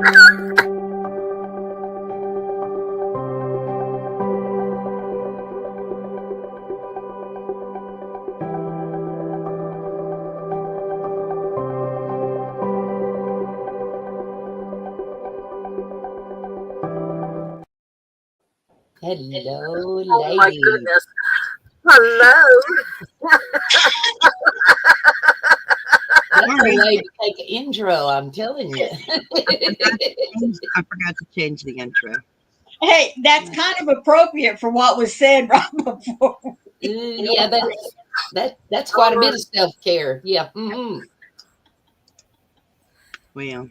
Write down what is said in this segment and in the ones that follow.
Hello, Oh my ladies. goodness. Hello. That's the Sorry, way to take an intro, I'm telling you. I forgot to change the intro. Hey, that's kind of appropriate for what was said right before. Yeah, that's quite a bit of self-care. Yeah. Well,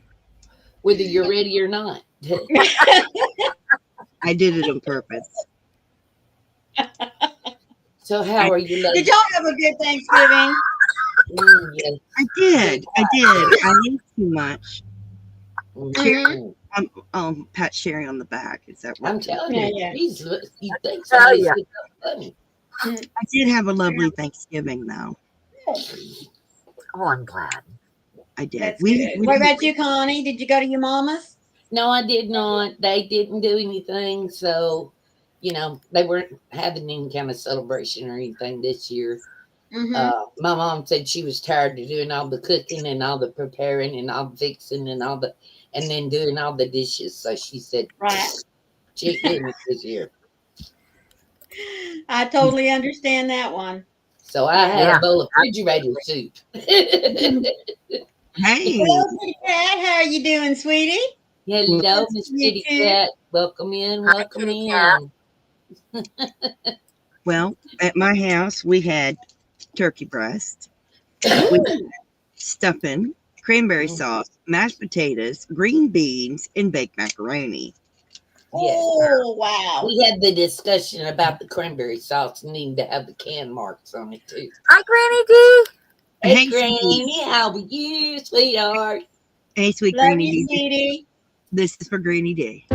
Whether you're ready or not. I did it on purpose. So how I, are you Did ladies? y'all have a good Thanksgiving? Yes. I did. I did. I ate too much. Mm-hmm. Mhm. Pat Sherry on the back. Is that I'm working? telling Yeah, you, yeah. you think Tell somebody you. said something funny. I did have a lovely Thanksgiving, though. Oh, I'm glad. I did. That's good. We What about you, Connie? Did you go to your mama's? No, I did not. They didn't do anything, so they weren't having any kind of celebration or anything this year. Mm-hmm. My mom said she was tired of doing all the cooking and all the preparing and all the fixing and then doing all the dishes. So she said Right. she ain't doing it this year. I totally understand that one. So I had a Yeah. bowl of refrigerator soup. Hey, Hello, Kitty Cat. How are you doing, sweetie? Hello, Good to Miss see you Kitty too. Cat. Welcome in, Hi, welcome kitty cat. in. well, at my house we had turkey breast, we had Ooh. stuffing, cranberry sauce, mashed potatoes, green beans, and baked macaroni. Yes. Oh, wow. We had the discussion about the cranberry sauce needing to have the can marks on it too. Hi, Granny D. Hey, Hey, sweetie. Granny, how are you, sweetheart? Hey, sweet Love Granny you, D. sweetie. This is for Granny D.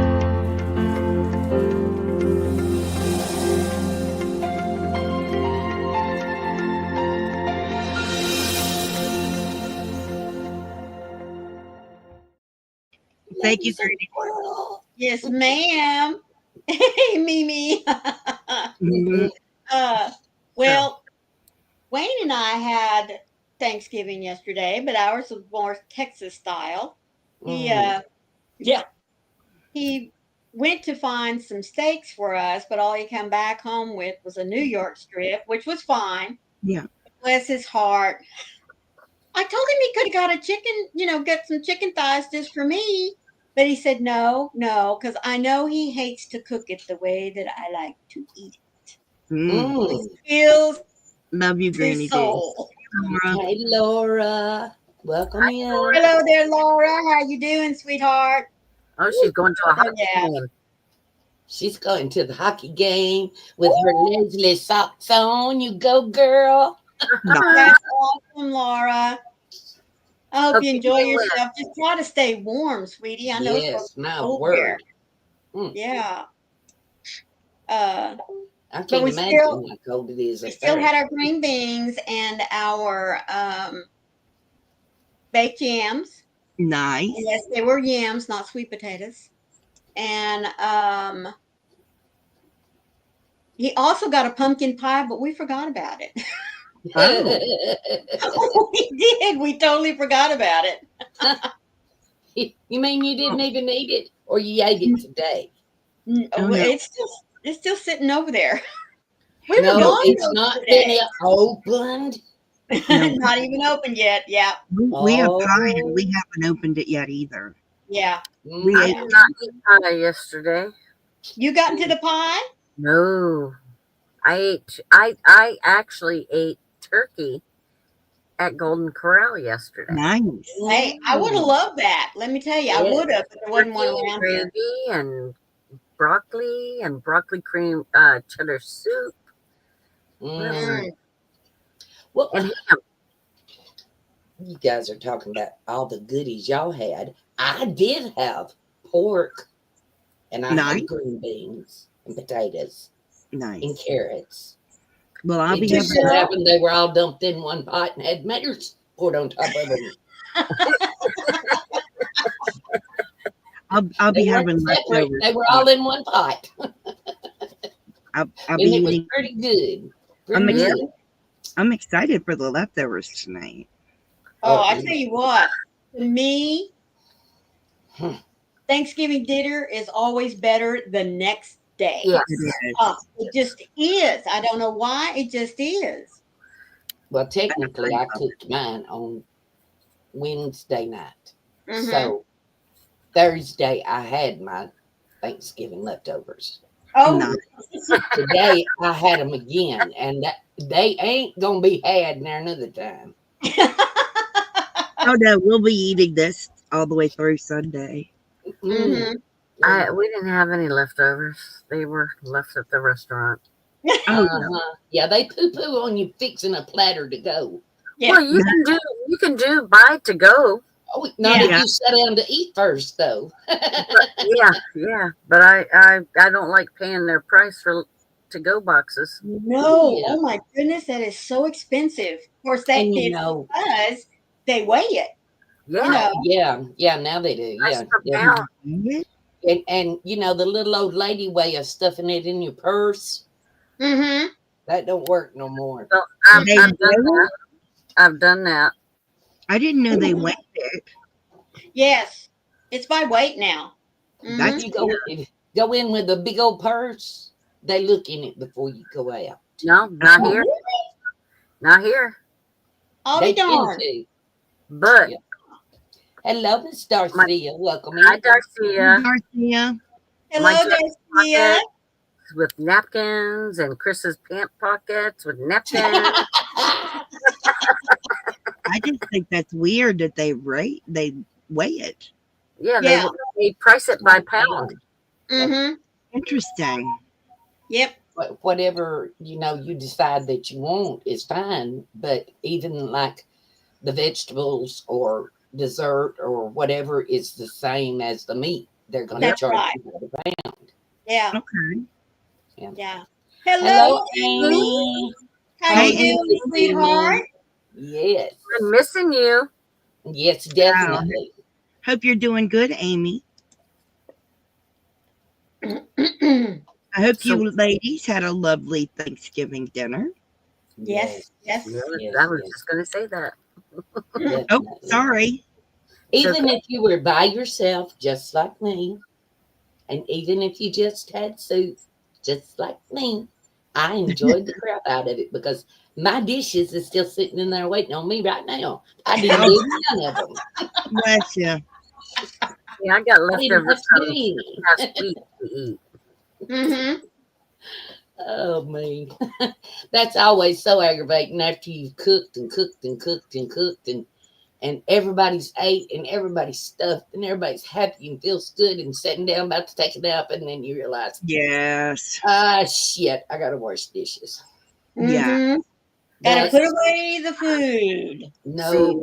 Love Thank you you, some Granny. squirrel. Yes, ma'am. Hey, Mimi. Mhm. uh, So, well, Wayne and I had Thanksgiving yesterday, but ours was more Texas style. He, Mm. yeah, he went to find some steaks for us, but all he come back home with was a New York strip, which was fine. Yeah. Bless his heart. I told him he could have got a chicken, get some chicken thighs just for me. But he said, no, no, because I know he hates to cook it the way that I like to eat it. Mm. Mm. Kills Love you, his Granny D. soul. Laura. Hey, Laura. Welcome hi, in. Laura. Hello there, Laura. How you doing, sweetheart? Oh, she's going to a Oh, hockey yeah. game. She's going to the hockey game with her Leslie socks on. You go, girl. No. That's awesome, Laura. I hope Hope you you enjoy do win. yourself. Just try to stay warm, sweetie. I know it's supposed Yes, to be my cold there. word. Mm. Yeah. Uh, I but can't we still imagine how cold it is we up still there. had our green beans and our baked yams. Nice. Yes, they were yams, not sweet potatoes. And he also got a pumpkin pie, but we forgot about it. Oh, We did. We totally forgot about it. You mean you didn't even eat it, or you ate it today? oh no. It's still sitting over there. We were No, gone it's most of not the been day. opened. No, Not even opened yet. Yeah. we have pie and we Oh, haven't opened it yet either. Yeah. We I ate. Yeah. did not eat pie yesterday. You got into the pie? No. I actually ate turkey at Golden Corral yesterday. Nice. Hey, I would have mm, loved that. Let me tell you, I yes. would have, but there wasn't one Turkey, around here. gravy, and broccoli cream cheddar soup. What else? Mm. Mm. Well, And ham. you guys are talking about all the goodies y'all had. I did have pork, and I Nice. had green beans and potatoes and Nice. carrots. Well, I'll It be Good just having so girl. happened they were all dumped in one pot and had mayors poured on top of them. I'll They be weren't having separate. leftovers. They were all in one pot, I'll be and it was eating. pretty good. I'm Pretty Yeah. excited. good. I'm excited for the leftovers tonight. Oh, Oh, I tell you what, to me, hmm. Thanksgiving dinner is always better the next day. Yes. It Oh, is. it just is. I don't know why. It just is. Well, I technically, I love it. cooked mine on Wednesday night, Mm-hmm. so Thursday I had my Thanksgiving leftovers. Oh, Nice. Today I had them again, and they ain't gonna be had there another time. Oh no, we'll be eating this all the way through Sunday. Mm. mm-hmm. We didn't have any leftovers. They were left at the restaurant. Oh yeah. Uh-huh. Yeah, they poo-poo on you fixing a platter to go. Yeah. Well, you can do buy to go. Oh, not Yeah. if Yeah. you sit down to eat first, though. But yeah. But I don't like paying their price for to go boxes. No. Yeah, Oh my goodness, that is so expensive. Of course, that and it's because they weigh it. You Yeah, know. yeah, now they do. price Yeah, per yeah. pound. Mhm. And the little old lady way of stuffing it in your purse, Mm-hmm. that don't work no more. So They I've done weigh that. it? I've done that. I didn't know they weighed it. Yes, it's by weight now. If Mm-hmm. That's you weird. go in with a big old purse, they look in it before you go out. No, not Oh, here. Not here. I'll be They tend darned. to. But Yeah. Hello, Miss my Darcia. Welcome hi in. Darcia. Garcia. My Hello, dress Garcia. pockets with napkins and Chris's pant pockets with napkins. I just think that's weird that they weigh it. Yeah, Yeah. they price it by pound. Mm-hmm. Interesting. Yep. Whatever you decide that you want is fine, but even like the vegetables or dessert or whatever is the same as the meat. They're going to Yep. That's charge right. you by the pound. Yeah. Okay. Yeah. Yeah. Hello, Hello, Amy. Amy. How How are Hey, you you, doing, Amy. Miss sweetheart? Amy? Yes, Been missing you. yes, Wow. definitely. Hope you're doing good, Amy. I hope So you ladies had a lovely Thanksgiving dinner. Yes. Yes, Yes. I yes, was yes, just gonna say that. Oh, definitely. sorry. It's Even okay. if you were by yourself, just like me, and even if you just had soup, just like me, I enjoyed the crap out of it because my dishes are still sitting in there waiting on me right now. I didn't Oh, do none of them. bless you. Yeah, I got I didn't leftovers have to do from any. last week to eat. Mm-hmm. Oh man, that's always so aggravating after you've cooked and cooked and cooked and cooked and everybody's ate and everybody's stuffed and everybody's happy and feels good and sitting down about to take a nap and then you realize, Yes. shit, I gotta wash dishes. Yeah. Mm-hmm. Gotta Thus, put away the food. See, no.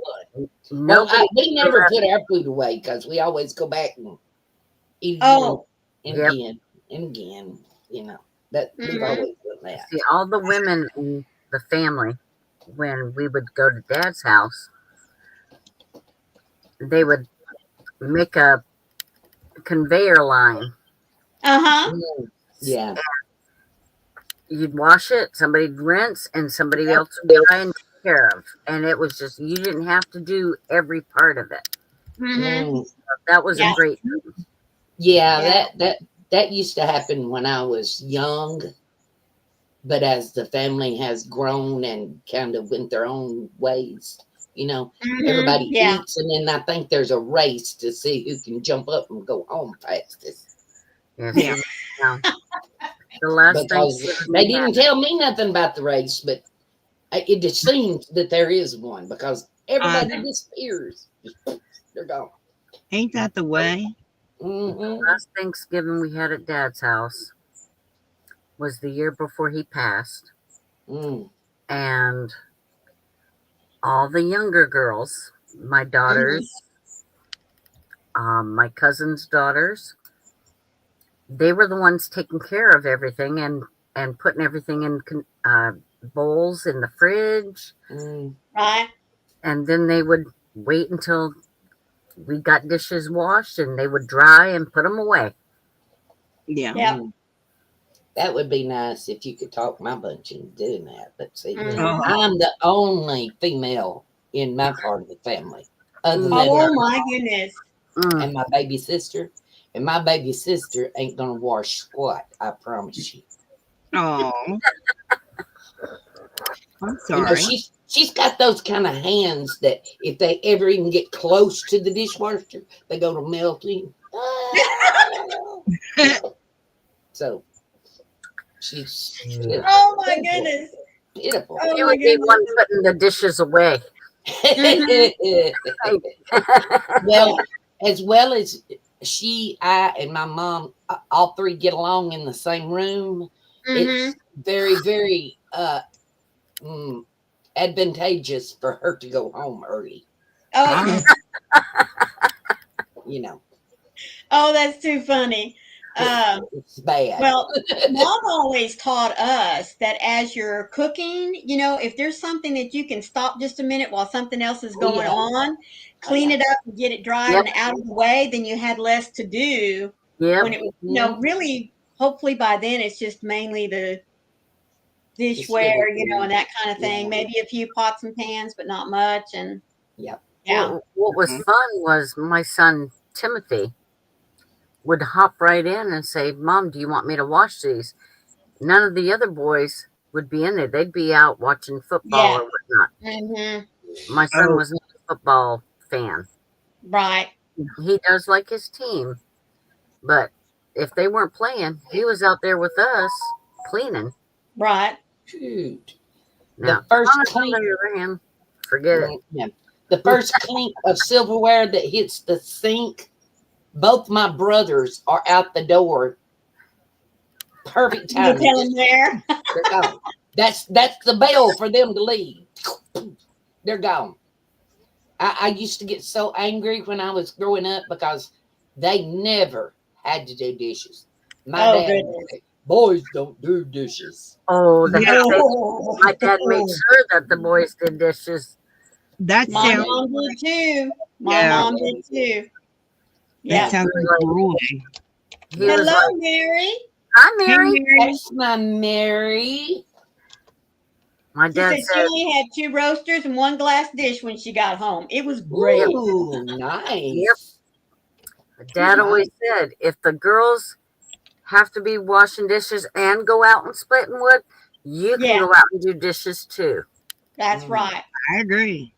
Well, nobody we ever never let put our food away because we always go back and eat again Oh. and Yep. again and again. You know that we've Mm-hmm. always done that. See all the women in the family when we would go to Dad's house. They would make a conveyor line. Uh-huh. Mm, yeah. You'd wash it, somebody'd rinse, and somebody else would try and take care of. And it was just you didn't have to do every part of it. Mm-hmm. Mm, That was a Yeah. great. yeah. Yeah. That used to happen when I was young, but as the family has grown and kind of went their own ways, Mm-hmm. everybody Yeah. eats, and then I think there's a race to see who can jump up and go home fastest. Yeah, Yeah. see, now, the last Because Thanksgiving they we had. didn't tell me nothing about the race, but it just seems that there is one because Uh, everybody disappears. They're gone. ain't that the way? Hmm. Last Thanksgiving we had at Dad's house was the year before he passed, Mm. and all the younger girls, my Mm-hmm. daughters, my cousin's daughters, they were the ones taking care of everything and putting everything in bowls in the fridge, Mm. Right. and then they would wait until we got dishes washed and they would dry and put them away. Yeah. Yeah. That would be nice if you could talk my bunch into doing that. But see, Mhm. I'm the only female in my part of the family, other than Oh her my goodness. and my baby sister. And my baby sister ain't gonna wash squat, I promise you. Oh, I'm You know, sorry. she's got those kind of hands that if they ever even get close to the dishwasher, they go to melting. So she's Oh my goodness. pitiful. Oh She my would be one goodness. putting the dishes away. well as she, I, and my mom, all three get along in the same room. Mhm. It's very, very advantageous for her to go home early. Oh, You know, oh, that's too funny. Um, it's bad. well, mom always taught us that as you're cooking, if there's something that you can stop just a minute while something else is Oh, going yeah. on, clean it up and get it dry Yep. and out of the way, then you had less to do Yep. when it was, really, hopefully by then it's just mainly the Just little dishware, things. and that kind of thing. Yeah. Maybe a few pots and pans, but not much. And Yep. yeah. What was fun was my son Timothy would hop right in and say, "Mom, do you want me to wash these?" None of the other boys would be in there. They'd be out watching football Yeah. or whatnot. Mhm. My son Oh, was not a football fan. Right. He does like his team, but if they weren't playing, he was out there with us cleaning. Right. Shoot. Now, The first Thomas, on clink, the other hand, forget it. yeah, the first clink of silverware that hits the sink, both my brothers are out the door. Perfect You timing. tell them where. They're gone. That's the bell for them to leave. They're gone. I used to get so angry when I was growing up because they never had to do dishes. My Oh dad would goodness. say, "Boys don't do dishes." Oh, yeah. my dad made sure that the boys did dishes. That My sounds. mom did too. My Yeah. mom did too. That Yeah. sounds He was like like, Roy. he was Hello, like, Mary. "Hi, Hey, Mary." Mary. That's my Mary. My She dad said she said, only had 2 roasters and 1 glass dish when she got home. It was "Yep, great. Ooh, yep." nice. Dad Nice. always said, if the girls have to be washing dishes and go out and splitting wood, you can Yeah, go out and do dishes too. that's Mm. right. I agree.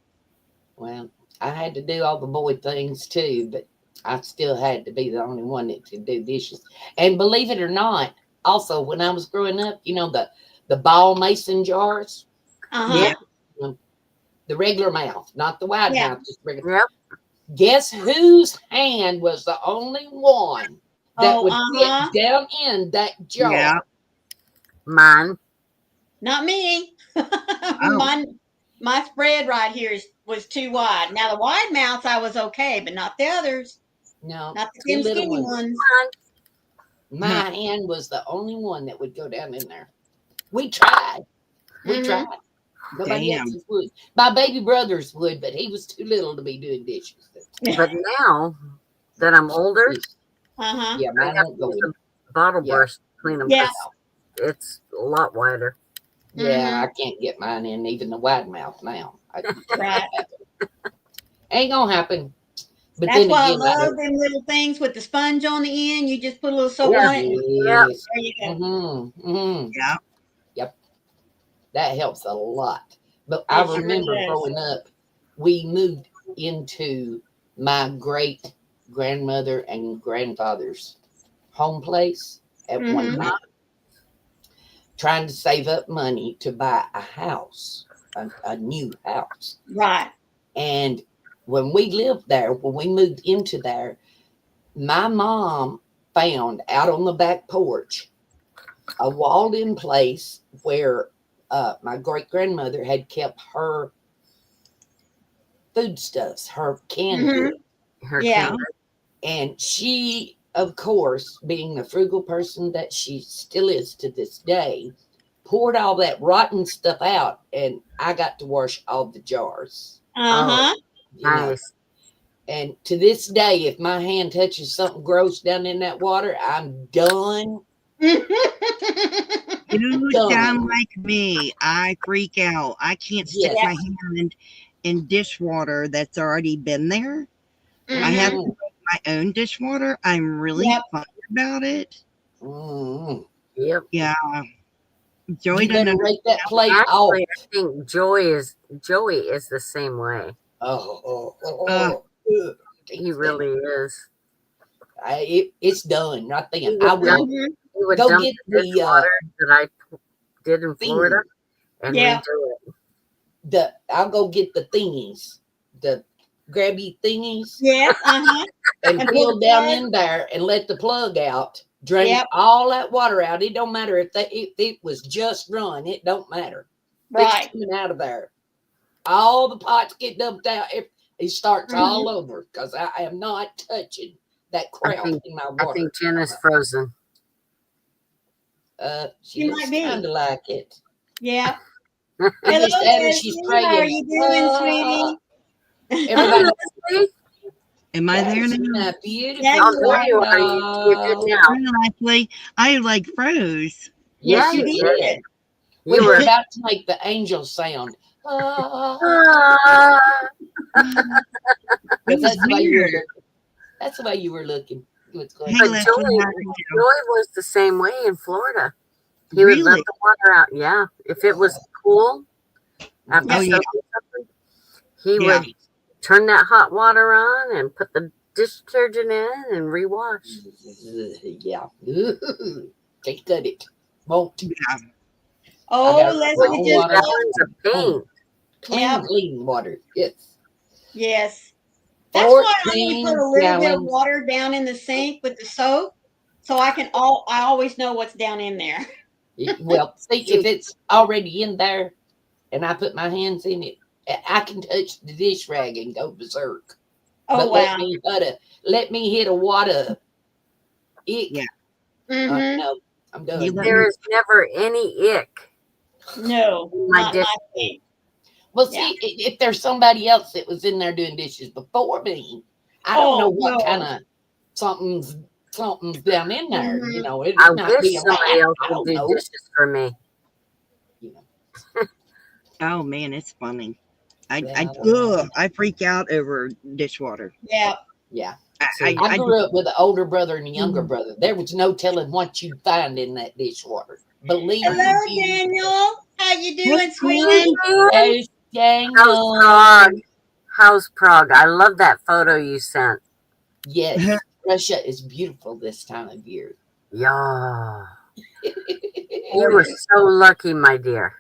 Well, I had to do all the boy things too, but I still had to be the only one that could do dishes. And believe it or not, also when I was growing up, the ball mason jars, Yep, Uh-huh. the regular mouth, not the wide Yeah. mouth, just regular. yep. Guess whose hand was the only one that Oh, would fit uh-huh. down in that Yeah. jar? Mine. Not me. Oh, My spread right here was too wide. Now the wide mouths I was okay, but not the others. No, Not the two thin little skinny ones. ones. My hand was the only one that would go down in there. We tried. We Mm-hmm. tried. Nobody damn. else's would. My baby brother's would, but he was too little to be doing dishes. But now that I'm older, Uh-huh. Yeah, I mine have won't to go use in. a bottle Yeah, brush to clean them Yeah. because it's a lot wider. yeah, Mm-hmm. I can't get mine in even the wide mouth now. Right. Ain't gonna happen. But That's then why I again, I love don't. them little things with the sponge on the end. You just put a little soap Yeah, on it and yeah. Yes. there you go. Yeah. Yep. That helps a lot. But I It sure remember does. growing up, we moved into my great grandmother and grandfather's home place at one Mm-hmm. time, trying to save up money to buy a house, a new house. Right. And when we lived there, when we moved into there, my mom found out on the back porch a walled in place where my great grandmother had kept her foodstuffs, her canned Mm-hmm. goods. Her Yeah. can. And she, of course, being the frugal person that she still is to this day, poured all that rotten stuff out, and I got to wash all the jars, Oh, Uh-huh. you know. nice. And to this day, if my hand touches something gross down in that water, I'm done. You sound Done. like me. I freak out. I can't stick Yes. my hand in dishwater that's already been there. I have to Mhm. make my own dishwater. I'm really Yep. funny about it. Mhm. Yep. Yeah. Joy You doesn't better understand. rake that plate off. Actually, I think Joey is the same way. Oh. He really is. It's done right He then. I would dump, will Mhm. he would go dump get the the dishwater that I did in Florida thing. and Yeah. redo it. I'll go get the thingies, the grabby thingies, Yes. and And pull the fill down plug. in there and let the plug out. Drain Yep. all that water out. It don't matter if it was just run. It don't matter. It's Right. coming out of there. All the pots get dumped out. It starts all Mhm. over because I am not touching that I crap think in my I water. think Jen is frozen. She She might looks kind be. of like it. Yep. It Hello, just added she's Leslie. How are praying. you doing, sweetie? Hey, Everybody, Leslie. Am I there there's now? my Yeah, beautiful Oh, you there are. you are. You're good dog. now. Well, actually, I like froze. Yes, you Right. You Yes. did. did. We You were were. about to make the angel sound. Because Ah. It was that's the way you were weird. looking. That's the way you were looking. What's going Hey, But on? Leslie, how are you? Joey was the same way in Florida. He would let Really? the water out. Yeah. If it was cool after Oh, Yep. yeah. soaking something, he Yeah. would turn that hot water on and put the dish detergent in and rewash. Yeah. Can't cut it. Won't. Yeah. I Oh, got to put my With Leslie own just water out. gallons of Clean. paint. Clean, Yep. clean water. Yes. Yes. That's why I only put 14 a little bit of gallons. water down in the sink with the soap, so I always know what's down in there. Well, see, if See, it's already in there and I put my hands in it, I can touch the dish rag and go berserk. Oh But wow. let me hit a water. Yeah. Ick. Mm-hmm. No, I'm You done. let there me. is never any ick No, in my not in dish. my sink. Well, Yeah. see, if there's somebody else that was in there doing dishes before me, I don't know Oh what kind no. of something's down in there. Mm-hmm. It I might wish be a somebody rat. else I would don't do know. dishes for me. You know. Oh, man, it's funny. Yeah, I freak out over dishwater. Yeah. yeah. See, I I grew up with an older brother and a younger just, brother. There was no telling what you'd find in that dishwater. Believe Hello, you. Daniel. How you hey, doing, hey, sweetie? Dan, Yes, how's Daniel. Prague? How's Prague? I love that photo you sent. Yes, Russia is beautiful this time of year. Yeah. You were Gorgeous. so lucky, my dear.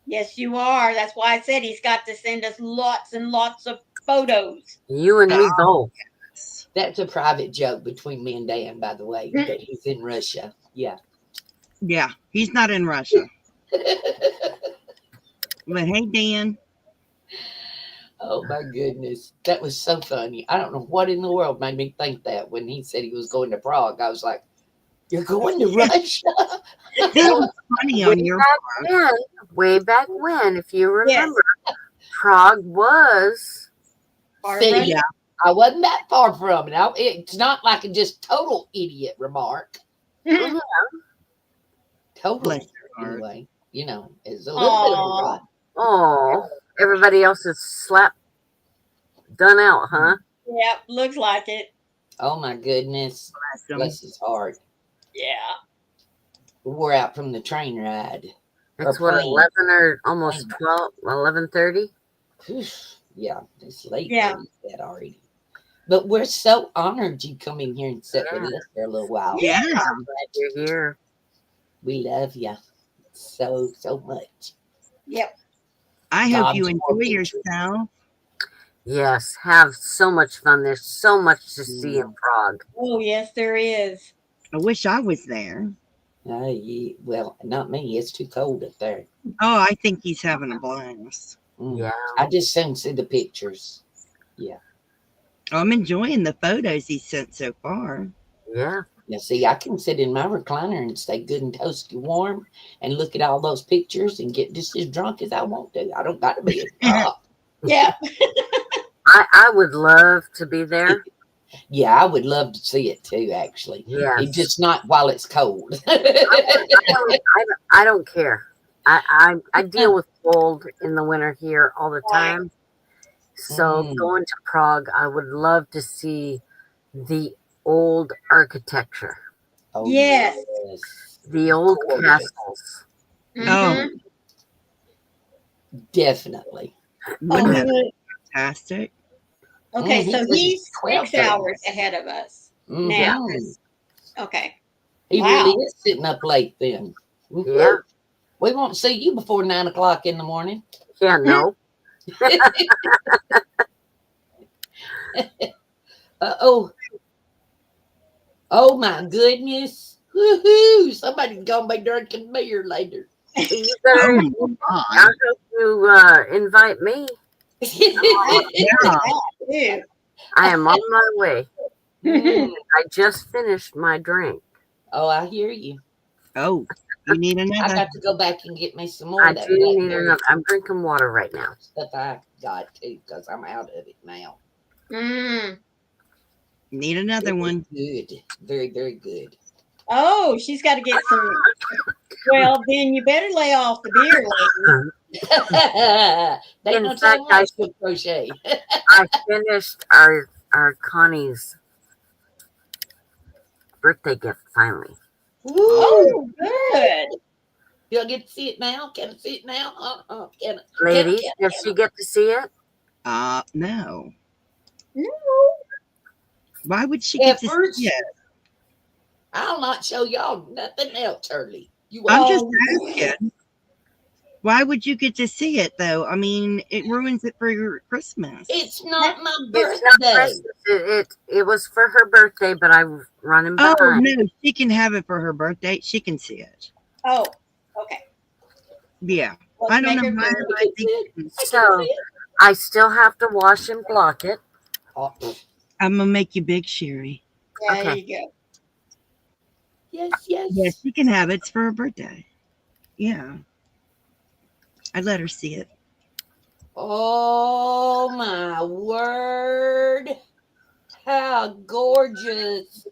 Yes, you are. That's why I said he's got to send us lots and lots of photos. You and me That's both. that's a private joke between me and Dan, by the way, that he's in Russia. Yeah. yeah, he's not in Russia. But hey, Dan. Oh my goodness. That was so funny. I don't know what in the world made me think that when he said he was going to Prague. I was like, you're going to Russia? That was funny Way on your back part. when, way back when, if you Yes. remember, Prague was. Part of See, Russia. Yeah. I wasn't that far from it. It's not like a just total idiot remark. Mhm. Total, Bless your heart. anyway. It's a little bit of a Aw. ride. Oh, everybody else is done out, huh? Yep. Looks like it. Oh my goodness. Bless him. Bless his heart. Yeah. We're out from the train ride. Or It's what, plane. 11 or almost Plane. 12, 11:30? Whew. Yeah, it's late. Yeah. That already. But we're so honored you come in here and sit with Yeah. us for a little while. Yeah. I'm glad you're here. We love you so, so much. Yep. I hope you God's enjoy working. yourself. Yes, have so much fun. There's so much to see in Prague. Oh yes, there is. I wish I was there. Well, not me. It's too cold up there. Oh, I think he's having a blast. Yeah. I just soon see the pictures. Yeah. Oh, I'm enjoying the photos he sent so far. Yeah. Now, see, I can sit in my recliner and stay good and toasty warm and look at all those pictures and get just as drunk as I want to. I don't got to be a drunk. Yep. I would love to be there. Yeah, I would love to see it too, actually. It's Yes. just not while it's cold. I don't care. I deal with cold in the winter here all the Right. time. So Mm. going to Prague, I would love to see the old architecture, Oh, Yes. yes. the old Gorgeous. castles. Oh, Mm-hmm. Definitely. wouldn't that Okay. be fantastic? Okay, so Because it's he's 12 6 30. hours ahead of us now. Yeah. Mm-hmm. Okay. He really Wow. is sitting up late then. Yeah. Woo-hoo. We won't see you before 9 o'clock in the morning. Yeah. No. Oh, oh my goodness. Woohoo! Somebody's gonna be drinking beer later. You Oh better. my. I hope you invite me. I Yeah. like that too. I am on my way. Mm. I just finished my drink. Oh, I hear you. Oh, you need I another. got to go back and get me some more I of that do need blackberry another. I'm drinking water right now. stuff I got too, because I'm out of it now. Mm. Need another It was one. good. Very, very good. Oh, she's got to get some. Well, then you better lay off the beer, lady. They In no fact, time much to crochet. I finished our Connie's birthday gift finally. Woo! Oh, good. Do I get to see it now? Can I see it now? Can I? Ladies, Can does she get to see it? No. No. Why would she I? get At to first, see it? I'll not show y'all nothing else, Shirley. You I'm won't. just Oh, asking. Why would you get to see it though? I mean, it ruins it for your Christmas. It's not my It's not birthday. Christmas. It was for her birthday, but I'm running Oh behind. no, she can have it for her birthday. She can see it. oh, okay. Yeah. Let's I don't make know her why feel I I can see think it. I can So see it. I still have to wash and block it. Oh, I'm gonna make you big, Sherry. There Okay. you go. yes, Yeah, yes. she can have it. It's for her birthday. Yeah. I'd let her see it. Oh my word! How gorgeous! Isn't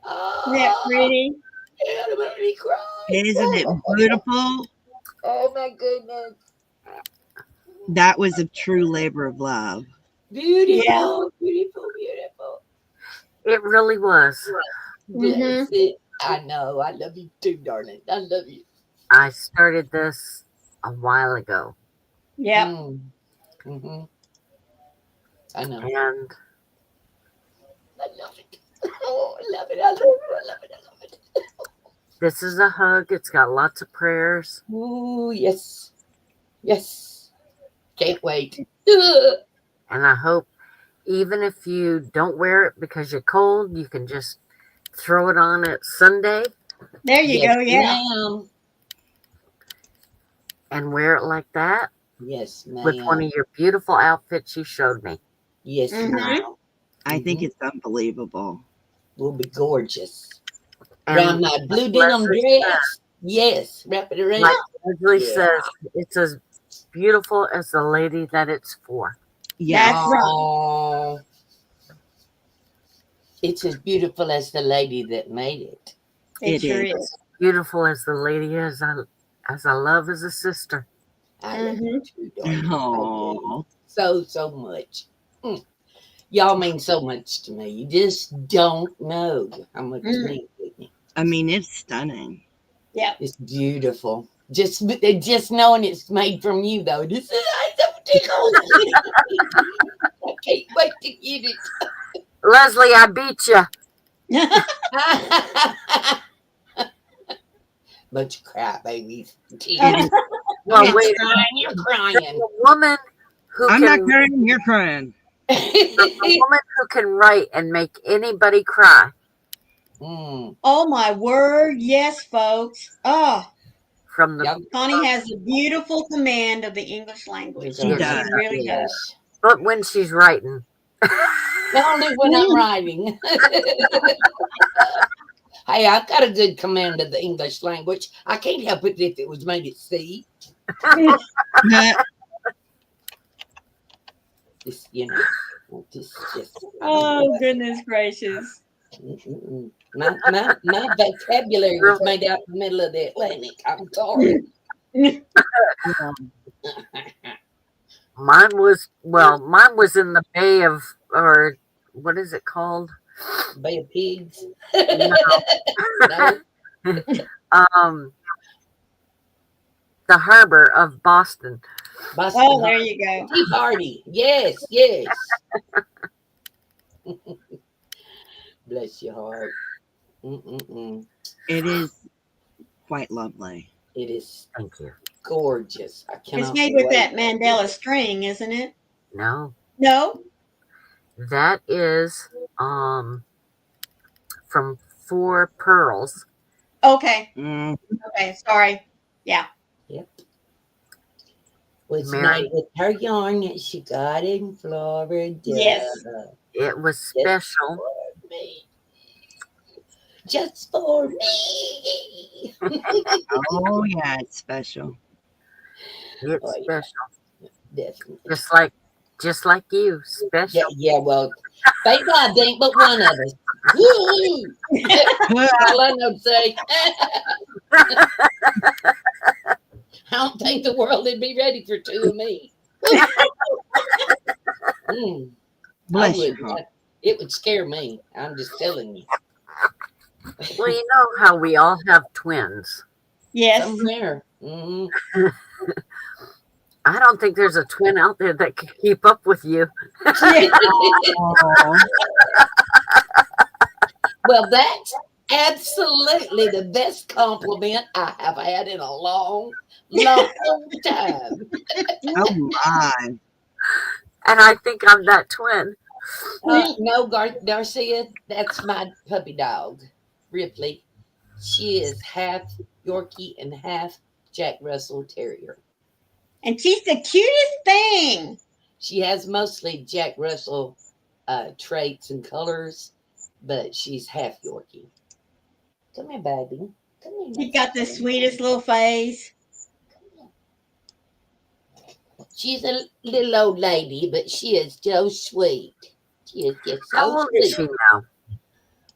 that Oh, pretty? it made me cry. Isn't it beautiful? Oh my goodness! That was a true labor of love. Yeah. Beautiful, beautiful, beautiful. It really was. Yes, Mm-hmm. it. I know. I love you too, darling. I love you. I started this a while ago, Yep. Mm-hmm. I know. and I love it. Oh, I love it. I love it. I love it. I love it. this is a hug. It's got lots of prayers, Ooh, yes. Yes. Can't wait. and I hope even if you don't wear it because you're cold, you can just throw it on at Sunday There you Yes, go. Yeah. ma'am. and wear it like that Yes, with one ma'am. of your beautiful outfits you showed me. Yes, Mm-hmm. ma'am. I think Mhm. it's unbelievable. Will be gorgeous. And Around my like blue denim Leslie said, dress. Yes. Wrap it around. like Leslie Yeah. says, it's as beautiful as the lady that it's for. Yes. That's right. Oh, it's as beautiful as the lady that made it. It It sure is. is. Beautiful as the lady is, as I love as a sister. I love you too, darling. I do. Oh. So, so much. Mm. Y'all mean so much to me. You just don't know how much you Mm. mean to me. I mean, it's stunning. Yep. It's beautiful. Just knowing it's made from you, though. This is so tickle. I can't wait to get it. Leslie, I beat you. Bunch of crap, babies. It is. Well, You're wait. crying. You're There's crying. a woman who I'm not can crying. You're crying. write and make anybody cry Mm. Oh my word. Yes, folks. Oh, from the Y'all, Connie has a beautiful command of the English language. She Yes, does. She really does. yes. but when she's writing. Only when I'm writing. Hey, I've got a good command of the English language. I can't help it if it was made at sea. This, just I don't know. Oh, goodness gracious. Mm-mm-mm. My vocabulary was made out in the middle of the Atlantic. I'm sorry. Um, Mine was in the Bay of, or what is it called? Bay of Pigs. No. No, um, the harbor of Boston. Boston Oh, there Harbor. you go. Tea Party. Yes, yes. Bless your heart. Mm-mm-mm. it is quite lovely. It is Thank you. gorgeous. I It's cannot made with wait. that Mandela string, isn't it? No, No? that is from Four Pearls. Okay. Mm, Okay. Sorry. Yeah. Yep. Was made Mary, with her yarn that she got in Florida. Yes. it was Just special. for me. Just for me. oh yeah, it's special. Oh, It's yeah, special. definitely. Just like you, Yeah, special. yeah, well, thank God there ain't but one of us. Woo! That's all I know to say. I don't think the world would be ready for two of me. Mm, I Bless would your heart. not. It would scare me. I'm just telling you. Well, you know how we all have twins. Yes. Somewhere. Mm, I don't think there's a twin out there that can keep up with you. Yeah. Oh, well, that's absolutely the best compliment I have had in a long, long time. oh my. And I think I'm that twin. No, Garcia, that's my puppy dog, Ripley. She is half Yorkie and half Jack Russell Terrier. And she's the cutest thing. She has mostly Jack Russell traits and colors, but she's half Yorkie. Come here, baby. Come here. She got the sweetest little face. She's a little old lady, but she is so sweet. She is just How so old is sweet. she now?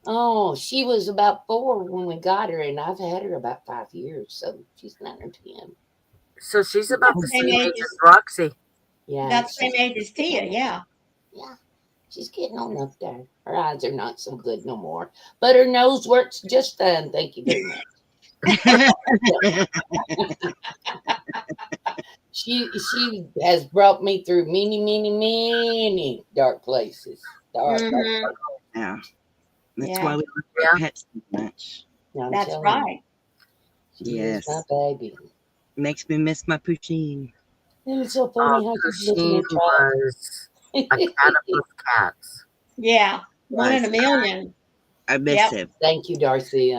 Oh, she was about 4 when we got her, and I've had her about 5 years, so she's 9 or 10. So she's about About the the same same age age as as Roxy. Yeah, about the same age as Tia. Yeah. yeah, she's getting on up there. Her eyes are not so good no more, but her nose works just fine. Thank you very much. She has brought me through many, many, many dark places. Dark. Mm-hmm. yeah, that's Yeah. why we love Yeah. our pets so much. I'm That's telling you, right. she is my Yes, baby. makes me miss my Pusheen. And it's so Oh, funny how she's looking Pusheen at was a cat of y'all. both cats. Yeah. One in a Was million. I miss Yep. him. Thank you, Darcy.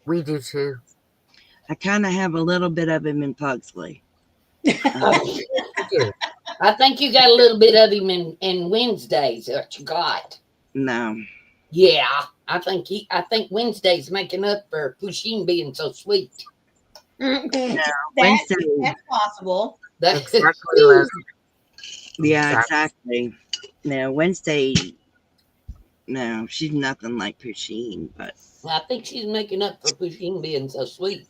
We do too. I kind of have a little bit of him in Pugsley. Oh, We do. I think you got a little bit of him in Wednesdays that you got. No, Yeah, I think Wednesday's making up for Pusheen being so sweet. Wednesday. That's possible. Exactly, Les. Yeah, Exactly. exactly. No, Wednesday. No, she's nothing like Pusheen, but I think she's making up for Pusheen being so sweet.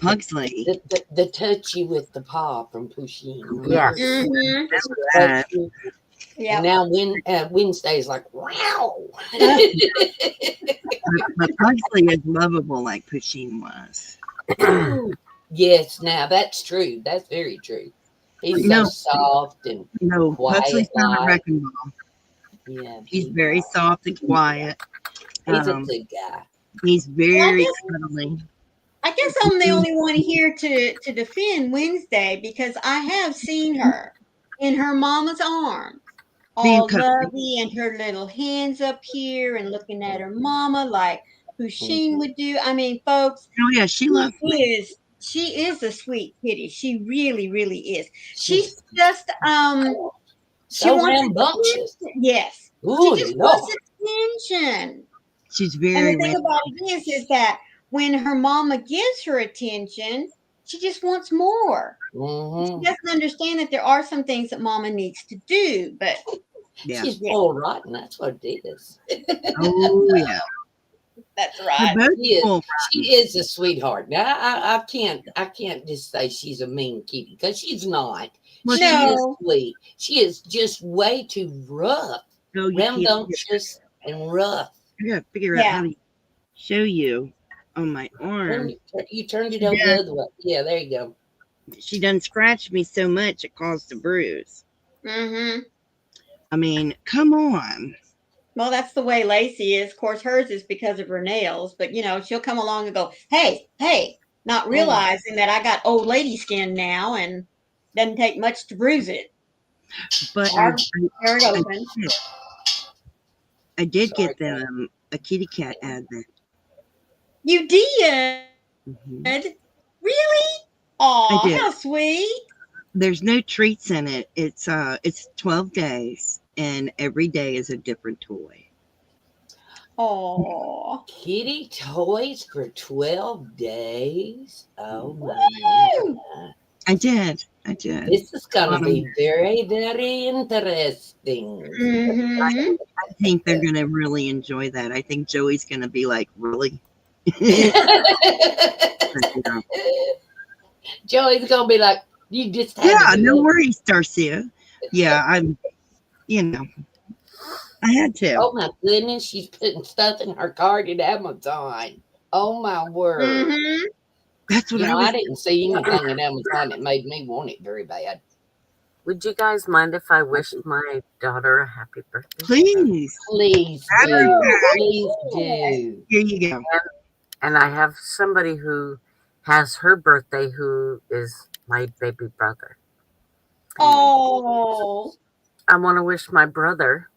Pugsley. The touchy with the paw from Pusheen. Yes. Mm-hmm. Uh, And Yep. now Wednesday's like, wow. but Pugsley is lovable like Pusheen was. Yes, now that's true. That's very true. He's so No, soft and no, quiet. Pugsley's not a Like, wrecking ball. yeah, He's very soft and quiet. he's a good guy. He's Well, very cuddly. I guess I'm the only one here to defend Wednesday because I have seen her in her mama's arms, Being all cuddly. lovey and her little hands up here and looking at her mama like Pusheen would do. I mean, folks, Oh yeah, she loves me. she is a sweet kitty. She really, really is. She's She's just she so wants rambunctious. attention. Yes. Ooh, She just Lord. wants attention. She's And the very thing about it is that when her mama gives her attention, She just wants more. She Hmm. doesn't understand that there are some things that Mama needs to do, but Yeah. She's yeah, full rotten. That's what it is. Oh yeah. that's They're right. both She is. full She rotten. is a sweetheart. Now I can't. I can't just say she's a mean kitty because she's not. Well, She she is. is No, sweet. She is just way too rough, No, you can't. rambunctious, and rough. I gotta figure out how yeah. to show you on my When arm. you turned it She over the done, other way. Yeah, there you go. she done scratched me so much it caused a bruise. Mm-hmm. I mean, come on. Well, that's the way Lacey is. Of course, hers is because of her nails, but she'll come along and go, "Hey, hey," not Mm. realizing that I got old lady skin now, and doesn't take much to bruise it. But Or tear it I, open. did, I did Sorry, get girl. them a kitty cat advent. You did? Hmm. Really? I Aw, did. how sweet. There's no treats in it. It's 12 days and every day is a different toy. Aw. Kitty toys for 12 days. Oh Woo! my. I did. I did. This is gonna Um, be very, very interesting. Mm-hmm. I think they're gonna really enjoy that. I think Joey's gonna be like, really? But, yeah. Joey's gonna be like, you just had to Yeah, do no it. worries, Darcia. Yeah, you know, I had to. Oh my goodness, she's putting stuff in her cart at Amazon. Oh my word. Mm-hmm. That's what You I know, I was. didn't see anything at Amazon that made me want it very bad. Would you guys mind if I wished my daughter a happy birthday? Please. Please Matter of do. fact, Please Yes. do. here you go. And I have somebody who has her birthday who is my baby brother. Oh my Oh. I want to wish my brother,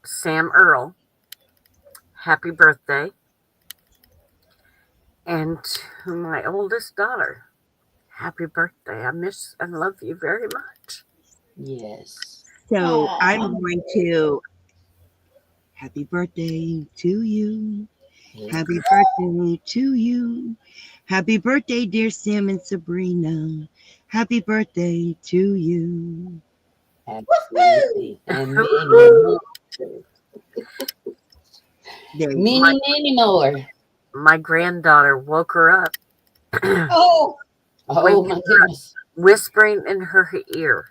Sam Earl, happy birthday. And to my oldest daughter, happy birthday. I miss and love you very much. yes. So I'm Aw. going to happy birthday to you. Yeah. Happy birthday to you. Happy birthday, dear Sam and Sabrina. Happy birthday to you. Woo-hoo! Absolutely. And many more. There you go. my, Many, many more. my granddaughter woke her up, Oh. Oh waking my her up, goodness. whispering in her ear.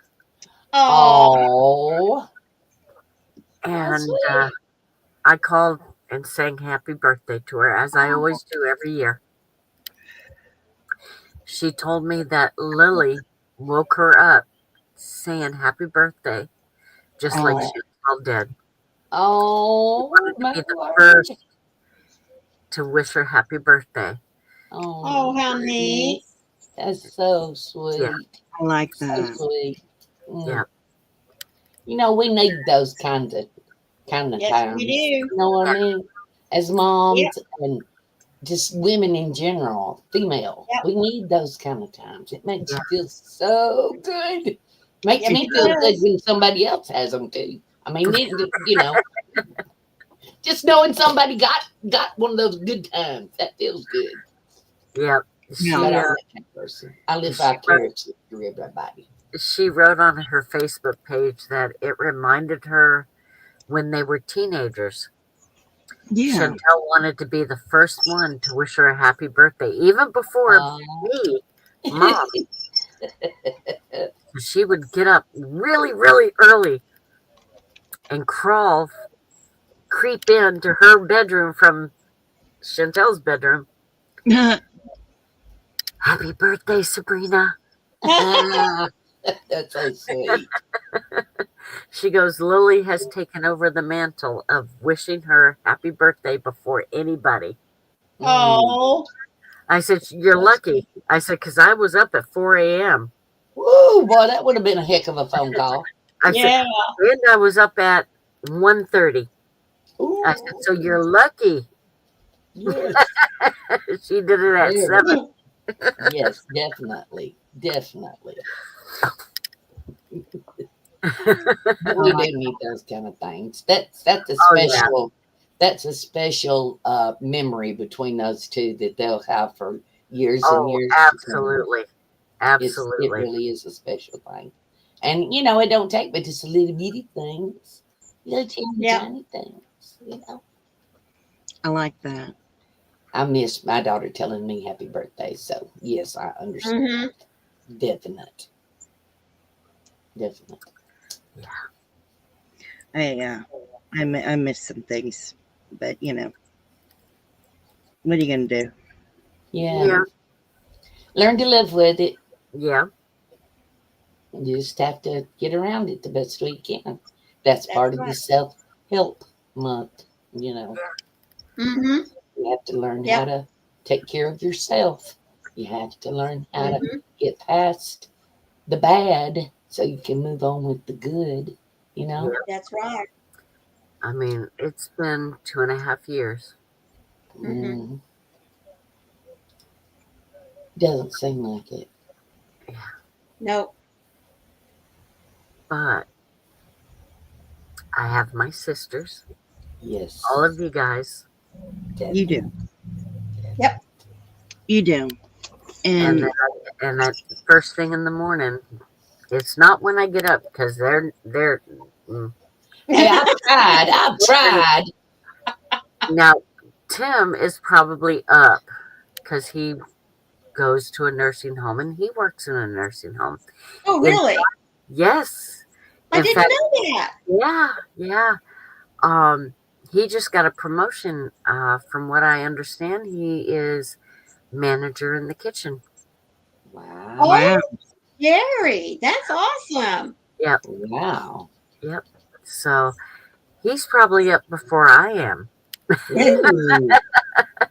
Oh. Oh, how And sweet. I called and sang happy birthday to her, as I always do every year. She told me that Lily woke her up saying happy birthday, just like Oh, she was all dead. oh, Wanted to my be the word. first to wish her happy birthday. Oh my Oh, how neat. goodness. That's so Yeah, sweet. I like So that. sweet. Mm. yeah, You know, we need those kind of Yes, we times. do. You know what I yeah, mean? As Yep. moms and just women in general, female, Yep. we need those kind of times. It makes yeah. you feel so good. Makes Yep. It me It feel good does. when somebody else has them too. I mean, just knowing somebody got one of those good times, that feels good. Yeah. now, But She I'm not that person. I live she wrote vicariously through everybody. she wrote on her Facebook page that it reminded her when they were teenagers. yeah. Chantel wanted to be the first one to wish her a happy birthday, even before Uh, me, mom. So she would get up really, really early and creep into her bedroom from Chantel's bedroom. Happy birthday, Sabrina. that's so sweet. She goes, Lily has taken over the mantle of wishing her happy birthday before anybody. Mm, Oh. I said, you're that's lucky. I said, because I was up at 4 a.m. woo, boy, that would have been a heck of a phone call. I said, Yeah. and I was up at 1:30. I said, Ooh, so you're lucky. yes, She did it at very. 7. Yes, definitely, definitely. But I we like do need those kind of things. That's a Oh, yeah. special. That's a special memory between those two that they'll have for years and Oh, years to come. absolutely. It Absolutely. really is a special thing. And you know, it don't take but just little bitty things, little teeny Yep. tiny things. You know, I like that. I miss my daughter telling me happy birthday. So yes, I understand. Mhm. Definite, definite. Yeah. I miss some things, but what are you gonna do? Yeah, Yeah. learn to live with it. Yeah. You just have to get around it the best way you can. That's That's part of the right. self help month. You know, Mhm. you have to learn how Yep. to take care of yourself. You have to learn how to Mhm. get past the bad so you can move on with the good, you know? Yeah. That's right. I mean, it's been 2.5 years. Mhm. Mm, doesn't seem like it. Yeah. Nope. But I have my sisters, all Yes, of you guys, You definitely. do, Yep. you do, and and at first thing in the morning. It's not when I get up because they're mm, Yeah, I've tried. I've tried. now. Tim is probably up because he goes to a nursing home and he works in a nursing home. Oh, In really? Yes, I in didn't fact, know that. yeah, yeah. Um, he just got a promotion. From what I understand, he is manager in the kitchen. Wow. wow, Oh, Jerry, that's awesome. Yep, Wow. yep. So he's probably up before I am. Ooh.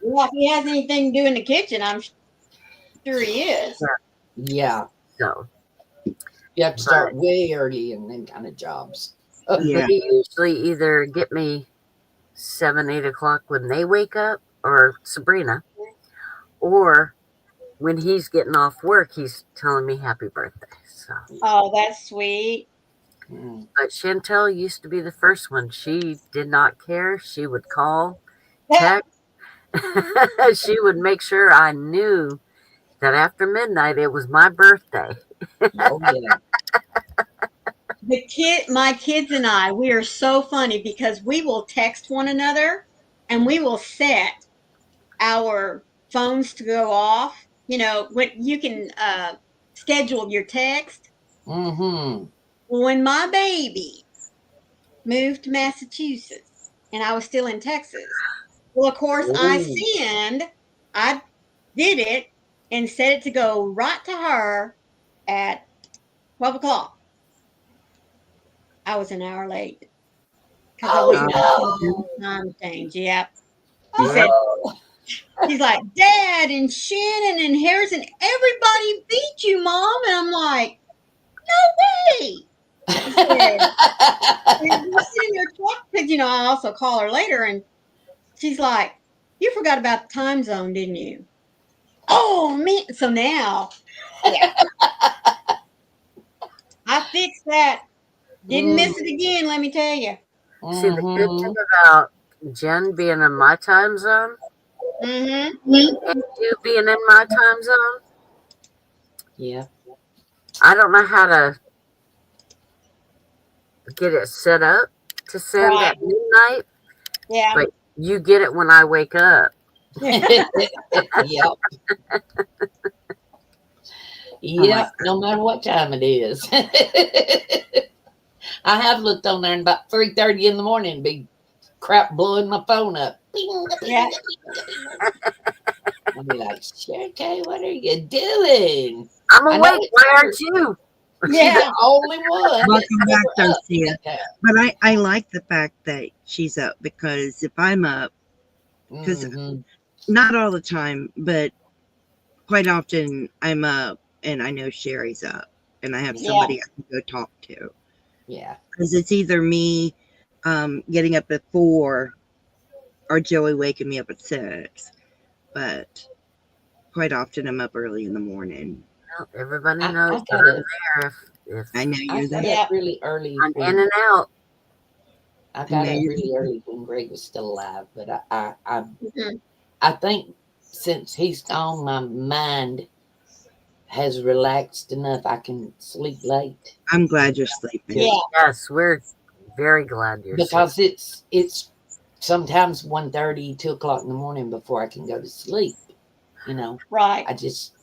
Well, if he has anything to do in the kitchen, I'm sure he is. Yeah. Yeah. So, You have to but start way early in them kind of jobs. yeah. he usually either get me 7, 8 o'clock when they wake up, or Sabrina, or when he's getting off work, he's telling me happy birthday. So, Oh, that's sweet. Mm. but Chantel used to be the first one. She did not care. She would call, That text. She would make sure I knew that after midnight it was my birthday. Oh, yeah. my kids and I, we are so funny because we will text one another and we will set our phones to go off. You know, when you can schedule your text. Mm-hmm. When my baby moved to Massachusetts and I was still in Texas, well, of course, Oh. I did it and set it to go right to her at 12 o'clock. I was an hour late because I Oh, wasn't going to tell Um, her no. the time change. Yep. She Yeah, said, Oh. she's like, Dad and Shannon and Harrison, everybody beat you, Mom. And I'm like, hey. She said, and we're sitting there talking because, I also call her later and she's like, you forgot about the time zone, didn't you? Oh, man. So now, yeah, I fixed that. Didn't Mm, miss it again, let me tell you. see, the good mm-hmm. thing about Jen being in my time zone Mm-hmm. and you being in my time zone, Yeah. I don't know how to get it set up to send Right. at midnight, Yeah. but you get it when I wake up. Yep. I like Yep. No matter what time it is. I have looked on there and about 3:30 in the morning be crap blowing my phone up. Bing, Yeah. bing, bing, bing. I'll be like, okay, what are you doing? I'm I know awake. it's Why aren't early. you? She's the Yeah. only one that's welcome back, ever up Dorothea. at that. But I like the fact that she's up because if I'm up, because Mm-hmm. not all the time, but quite often I'm up and I know Sherry's up and I have Yeah. somebody I can go talk to. Yeah. Because it's either me getting up at 4 or Joey waking me up at 6. But quite often I'm up early in the morning. Well, everybody I, knows I that got I'm up there if I know I you're got there. up Yeah. really early I'm in when and out. I I got know up you're really there. early when Greg was still alive. But I Mhm. I think since he's gone, my mind has relaxed enough I can sleep late. I'm glad you're sleeping. Yeah. Yes, we're very glad you're safe. Because it's sometimes 1:30, 2 o'clock in the morning before I can go to sleep. You know, Right.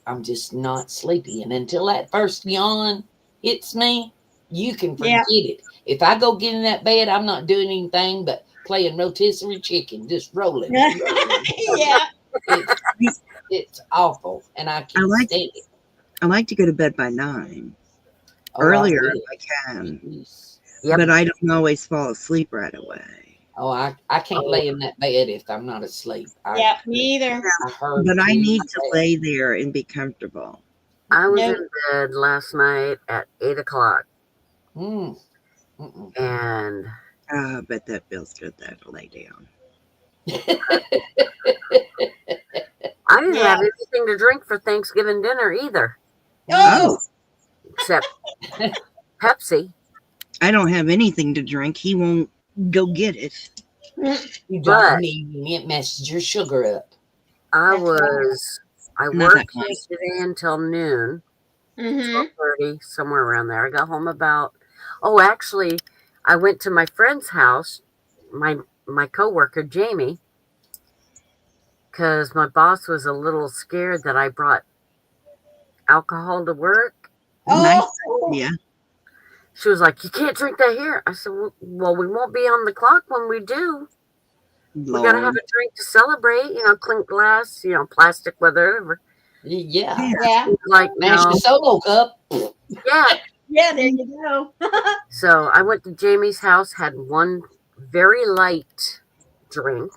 I'm just not sleepy. And until that first yawn hits me, you can forget Yeah. it. If I go get in that bed, I'm not doing anything but playing rotisserie chicken, just rolling and rolling. Yeah. It's it's awful, and I I can't like stand it. I like to go to bed by 9. Oh, I Earlier if will. I can, Jeez. Yep. but I don't always fall asleep right away. Oh, I can't lay in that bed if I'm not asleep. Yeah. Me either. I heard But I too need to bad. lay there and be comfortable. I was No. in bed last night at 8 o'clock, Mm, mm-mm. and I bet that feels good though to lay down. I didn't Yeah. have anything to drink for Thanksgiving dinner either, Oh, Oh. except Pepsi. I don't have anything to drink. He won't go get it. You But don't need any. It messes your sugar up. I That's right. I Not that worked much. yesterday until noon, Mm-hmm. 12:30, somewhere around there. I got home about, oh, actually, I went to my friend's house, my coworker Jamie, because my boss was a little scared that I brought alcohol to work. Nice Oh. idea. She was like, "You can't drink that here." I said, "Well, we won't be on the clock when we do. We got to have Lord. a drink to celebrate, clink glass, plastic, whatever." Yeah. Yeah. Yeah. She's like, Smash the "No." solo cup. Yeah. Yeah. There you go. So I went to Jamie's house, had one very light drink,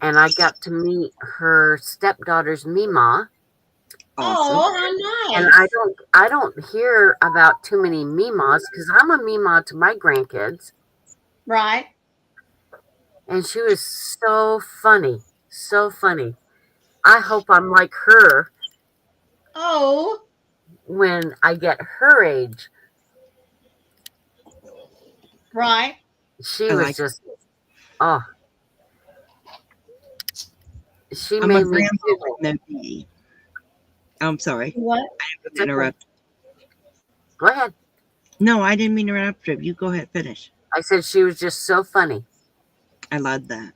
and I got to meet her stepdaughter's Mima. Awesome. Oh, how And nice. I don't hear about too many Mimas because I'm a Mima to my grandkids. Right. And she was so funny. So funny. I hope I'm like her Oh. when I get her age. Right. She I was like. just, oh, she I'm a made me grandma giggle. with no D. I'm sorry. What? I It's didn't okay. interrupt. Go ahead. No, I didn't mean to interrupt you. You go ahead, finish. I said she was just so funny. I love that.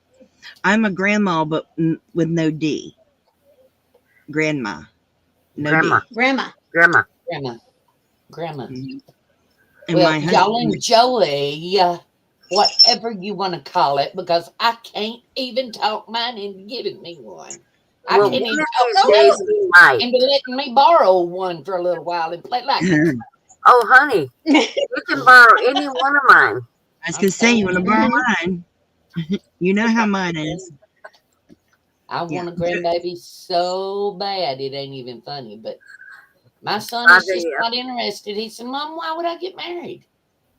I'm a grandma, but with no D. Grandma, no Grandma, D. Grandma. grandma. Grandma. Grandma. Mhm. And Well, my y'all husband. enjoy whatever you want to call it because I can't even talk mine into giving me one. I Well, can't one even of talk these to days you we might. into letting me borrow one for a little while and play like it. I Oh, honey, you can borrow any one of mine. was I'm gonna say, you telling want to you, borrow Mhm. mine? You know how mine is. I Yeah. want a grandbaby so bad it ain't even funny. But my son I is just tell not interested. He said, "Mom, why would I get married?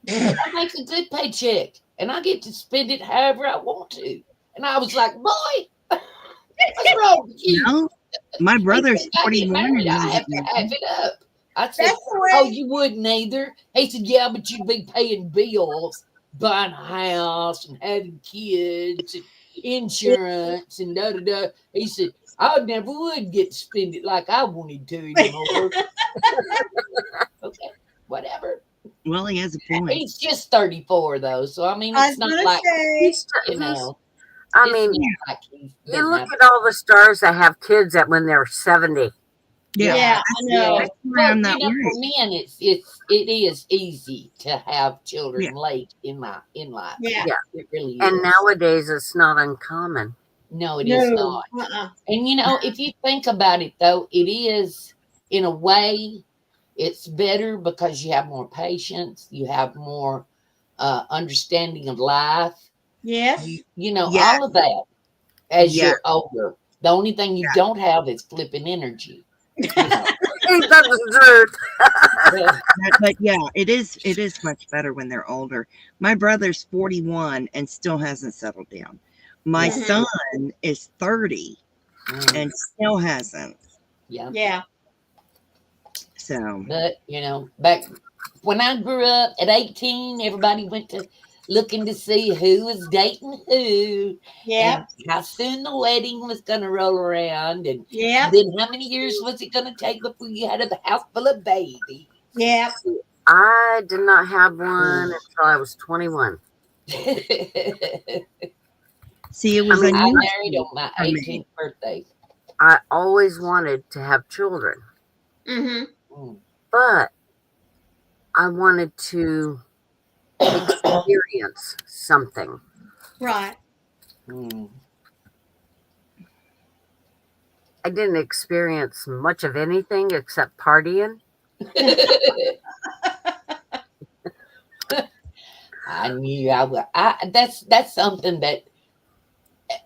I make a good paycheck and I get to spend it however I want to." And I was like, "Boy, what's wrong with you?" No, my He brother's said, "If I get 41 married, and I doesn't have get to have married. it up." I said, That's the "Oh, way. you wouldn't either." He said, "Yeah, but you'd be paying bills, buying a house and having kids and insurance and da da da." He said, "I never would get to spend it like I wanted to anymore." Okay, whatever. Well, he has a point. He's just 34 though, so I mean, I it's was not gonna like say. you he's. know, I it's mean, not like he you doesn't look have. at all the stars that have kids that when they're 70. Yeah, Yeah, Yeah, I yeah. know. that's why Well, I'm you not know, for worried. men, it is easy to have Yeah, children late in life. Yeah. Yeah. It really And is. nowadays it's not uncommon. No, it is No. not. Uh-uh. And if you think about it, though, it is in a way it's better because you have more patience, you have more understanding of life. Yes. yeah, All of that as yeah. you're older. The only thing you don't have is flipping energy. You know, Ain't that the truth? well, But yeah, it is much better when they're older. My brother's 41 and still hasn't settled down. My yeah, Mhm. son is 30 mm, and still hasn't. yeah. Yeah. So But back when I grew up at 18, everybody went to looking to see who was dating who Yep. and how soon the wedding was going to roll around. And Yep. then how many years was it going to take before you had a house full of babies? Yep. See, I did not have one Mm. until I was 21. I See, it I was mean, married unusual on my for me. 18th birthday. I always wanted to have children, Mm-hmm. Mm. but I wanted to experience something. Right. Mm. I didn't experience much of anything except partying. I knew I would. That's something that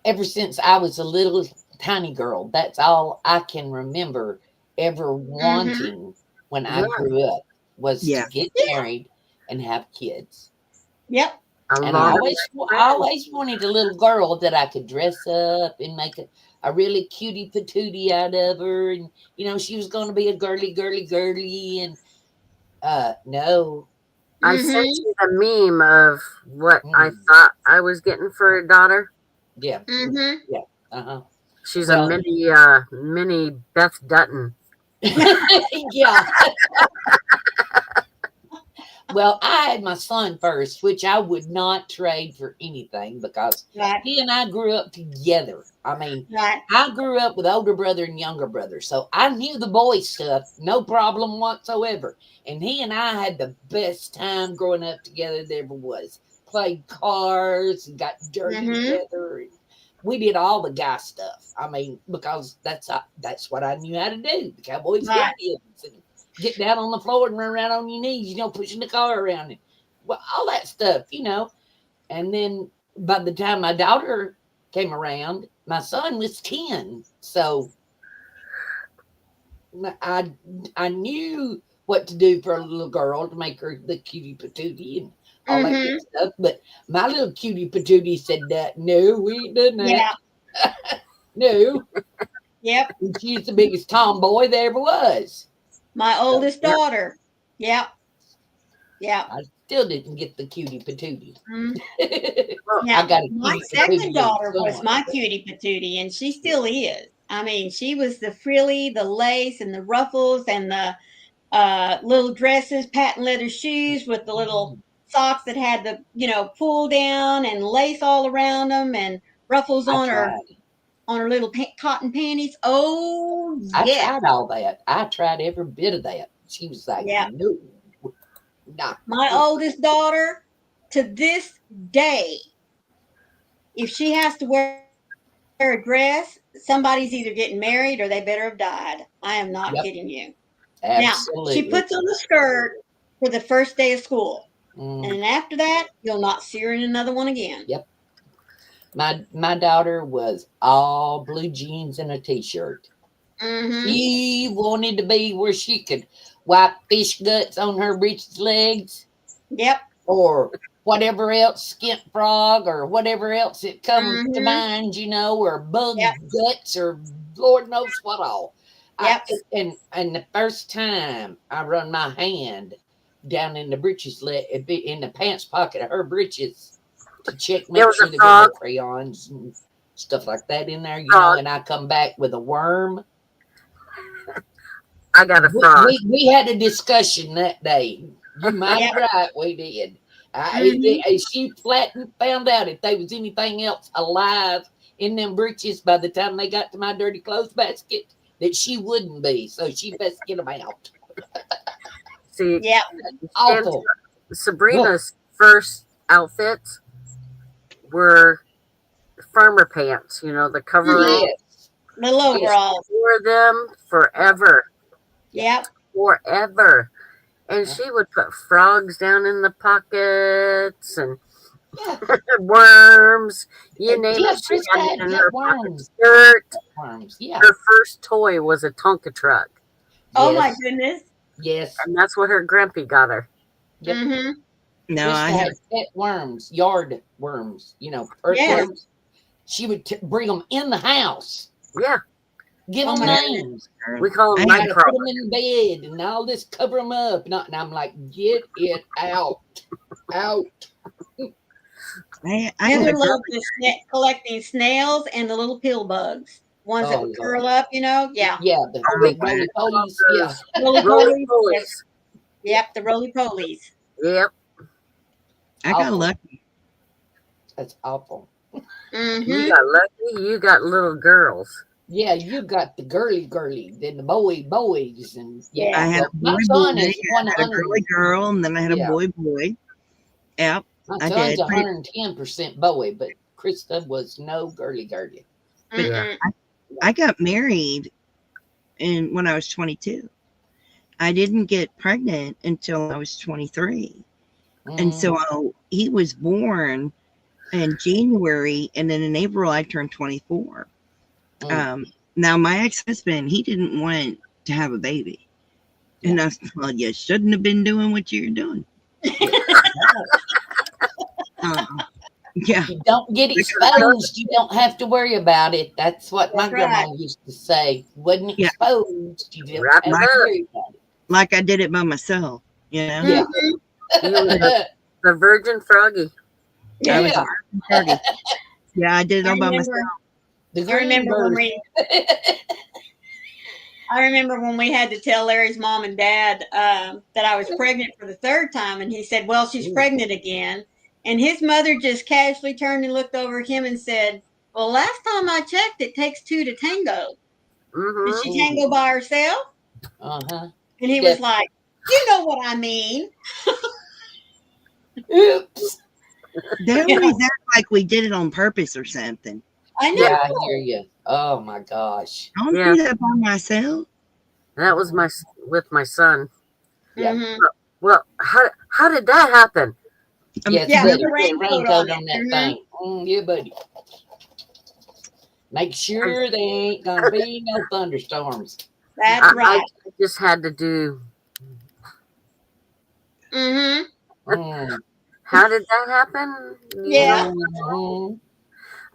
ever since I was a little tiny girl, that's all I can remember ever Mm-hmm. wanting when I Yeah, grew up was to Yeah. get Yeah. married and have kids. Yep. a And lot of my I friends. always wanted a little girl that I could dress up and make a really cutie patootie out of her. And, she was going to be a girly, girly, girly. And no. I sent Mm-hmm. you the meme of what I Mm, thought I was getting for a daughter. yeah. Mm-hmm. Yeah. Uh-huh. She's a Well, mini Beth Dutton. yeah. Well, I had my son first, which I would not trade for anything because Right. he and I grew up together. I mean, Right. I grew up with older brother and younger brother, so I knew the boy stuff, no problem whatsoever. And he and I had the best time growing up together there ever was. Played cards and got dirty Mm-hmm. together. And we did all the guy stuff. I mean, because that's what I knew how to do. The Cowboys Right. Indians and get down on the floor and run around on your knees, pushing the car around and well, all that stuff. And then by the time my daughter came around, my son was 10. So I I knew what to do for a little girl to make her the cutie patootie and all that good Mm-hmm. stuff. But my little cutie patootie said that no, we ain't done that. Yeah. No. Yep. And she's the biggest tomboy there ever was. My So oldest Yep. daughter. Yep. Yep. I still didn't get the cutie patootie. Mm. Well, I Now, got a my cutie second patootie and daughter so was on. my cutie patootie, and she still is. I mean, she was the frilly, the lace, and the ruffles, and the little dresses, patent leather shoes with the little socks that had the pull down and lace all around them, and ruffles I on tried. her little cotton panties. Oh I yeah, tried all that. I tried every bit of that. She was like, yeah. no, not. My oldest daughter, to this day, if she has to wear a dress, somebody's either getting married or they better have died. I am not kidding you. Yep, Now, she puts on absolutely. a skirt for the first day of school. And then Mm, after that, you'll not see her in another one again. yep. My daughter was all blue jeans and a t-shirt. Mm-hmm. She wanted to be where she could wipe fish guts on her breeches legs Yep. or whatever else, skint frog or whatever else it comes to Mm-hmm. mind, or bug Yep. guts or Lord knows what all. I Yep. and the first time I run my hand down in the breeches in the pants pocket of her breeches to check, there make was a sure there were no frog. crayons and stuff like that in there, Frog. and I come back with a worm. I got a We, frog. we, we had a discussion that day. You mighty Yep. right, we did. Mm-hmm. She flat and found out if there was anything else alive in them breeches by the time they got to my dirty clothes basket that she wouldn't be. So she best get them out. See, Yep. Awful. Ugh. Sabrina's first outfits were farmer pants, the Mm-hmm. coverall. Yes. Little And Yes. she overalls. wore them forever, Yep. Yep. forever. And Yeah. she would put frogs down in the pockets and Yeah. worms, you name Yeah. it. She Krista had it had in jet her pocket worms. skirt. Worms. Yeah. Her first toy was a Tonka truck, Oh my Yes. goodness. Yes. and that's what her grampy got her. Yep. Mm-hmm. No, I Krista have. had pet worms, yard worms, Yes. earthworms. She would bring them in the house, Yeah, give Oh them my Yeah, goodness. names. we call them I We have. got to put nightcrawlers. them in bed and all this, cover them up. And I'm like, get it out, out. I Then had we a loved girly. collecting snails and the little pill bugs, ones that Oh would Lord. curl up, Yeah, Oh my the God, roly polies. Yeah. those roly roly polies. Yes, polies. yep, the roly polies. Yep. I got Awful. lucky. That's awful. You Mm-hmm. got lucky. You got little girls. Yeah, you got the girly, then the boys, and yeah. I Yeah. had Well, a my boy boy, son is I had a 100. girly girl, and then I had a Yeah, boy boy. Yep, my I son's did. Pretty, 110% boy, but Krista was no girly. but Yeah. Mm-mm. I got married when I was 22. I didn't get pregnant until I was 23. And Mm, so he was born in January, and then in April, I turned 24. mm, Um, Now, my ex husband, he didn't want to have a baby. yeah, And I said, well, you shouldn't have been doing what you're doing. yeah. That's right. Uh, yeah. If you don't get exposed, you don't have to worry about it. That's what my That's right. grandma used to say. Wasn't Yeah. exposed, you don't Wrap have it Like, to up. worry about it. like I did it by myself, you know? Yeah. Mm-hmm. You were the Virgin Froggy. I was a Yeah. virgin party. Yeah, I did it I all by myself. remember. The I green remember when bird. we. I remember when we had to tell Larry's mom and dad that I was pregnant for the third time, and he said, "Well, she's pregnant again." And his mother just casually turned and looked over at him and said, "Well, last time I checked, it takes two to tango. Did Mm-hmm. she tango by herself?" Uh-huh. And he was Def- like, "You know what I mean." Oops. They Yeah, always act like we did it on purpose or something. I Yeah. Yeah, I know. hear you. Oh my gosh. I don't Yeah. do that by myself. That was with my son. Yeah. Mm-hmm. Well, how did that happen? Yes, Yeah, put buddy. the Put a raincoat on raincoat it. on that Mm-hmm. thing. Yeah, buddy. Make I, sure there ain't gonna be no thunderstorms. That's I right. just had to do. Mm-hmm. Mm, How did that happen? Yeah. mhm.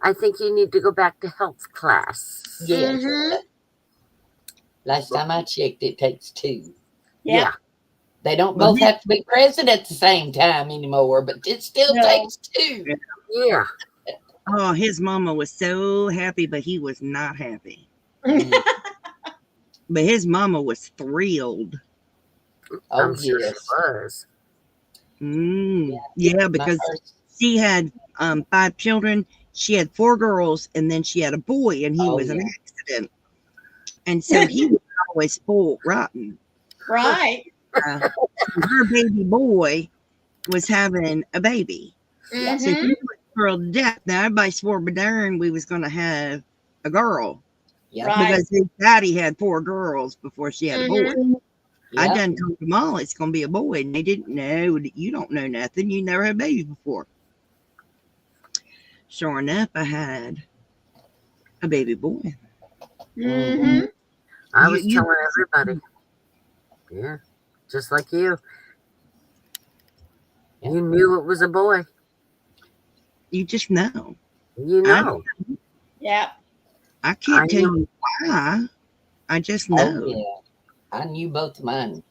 I think you need to go back to health class. Yes. Mm-hmm. Last time I checked, it takes two. Yep. Yeah. They don't Well, both have to be present at the same time anymore, but it still No. takes two. Yeah. oh, his mama was so happy, but he was not happy. Mm. But his mama was thrilled. Oh I'm sure she yes. was. Yeah, My because first. she had 5 children. She had 4 girls, and then she had a boy, and he Oh was an yeah. accident. And so he was always spoiled rotten. Right. Her baby boy was having a baby. Yeah. So Mm-hmm. he was thrilled to death. Now everybody swore by darn we was going to have a girl Yep. Right. because his daddy had 4 girls before she had a boy. Mm-hmm. I Yep. done told them all it's going to be a boy, and they didn't know. You don't know nothing. You never had a baby before. Sure enough, I had a baby boy. Mm-hmm. I You, was you, telling everybody. Yeah. Just like you. Yeah. You knew it was a boy. you just know. You I, know. Yep. I I can't tell knew. you why. I just Oh know. yeah. I knew both of mine.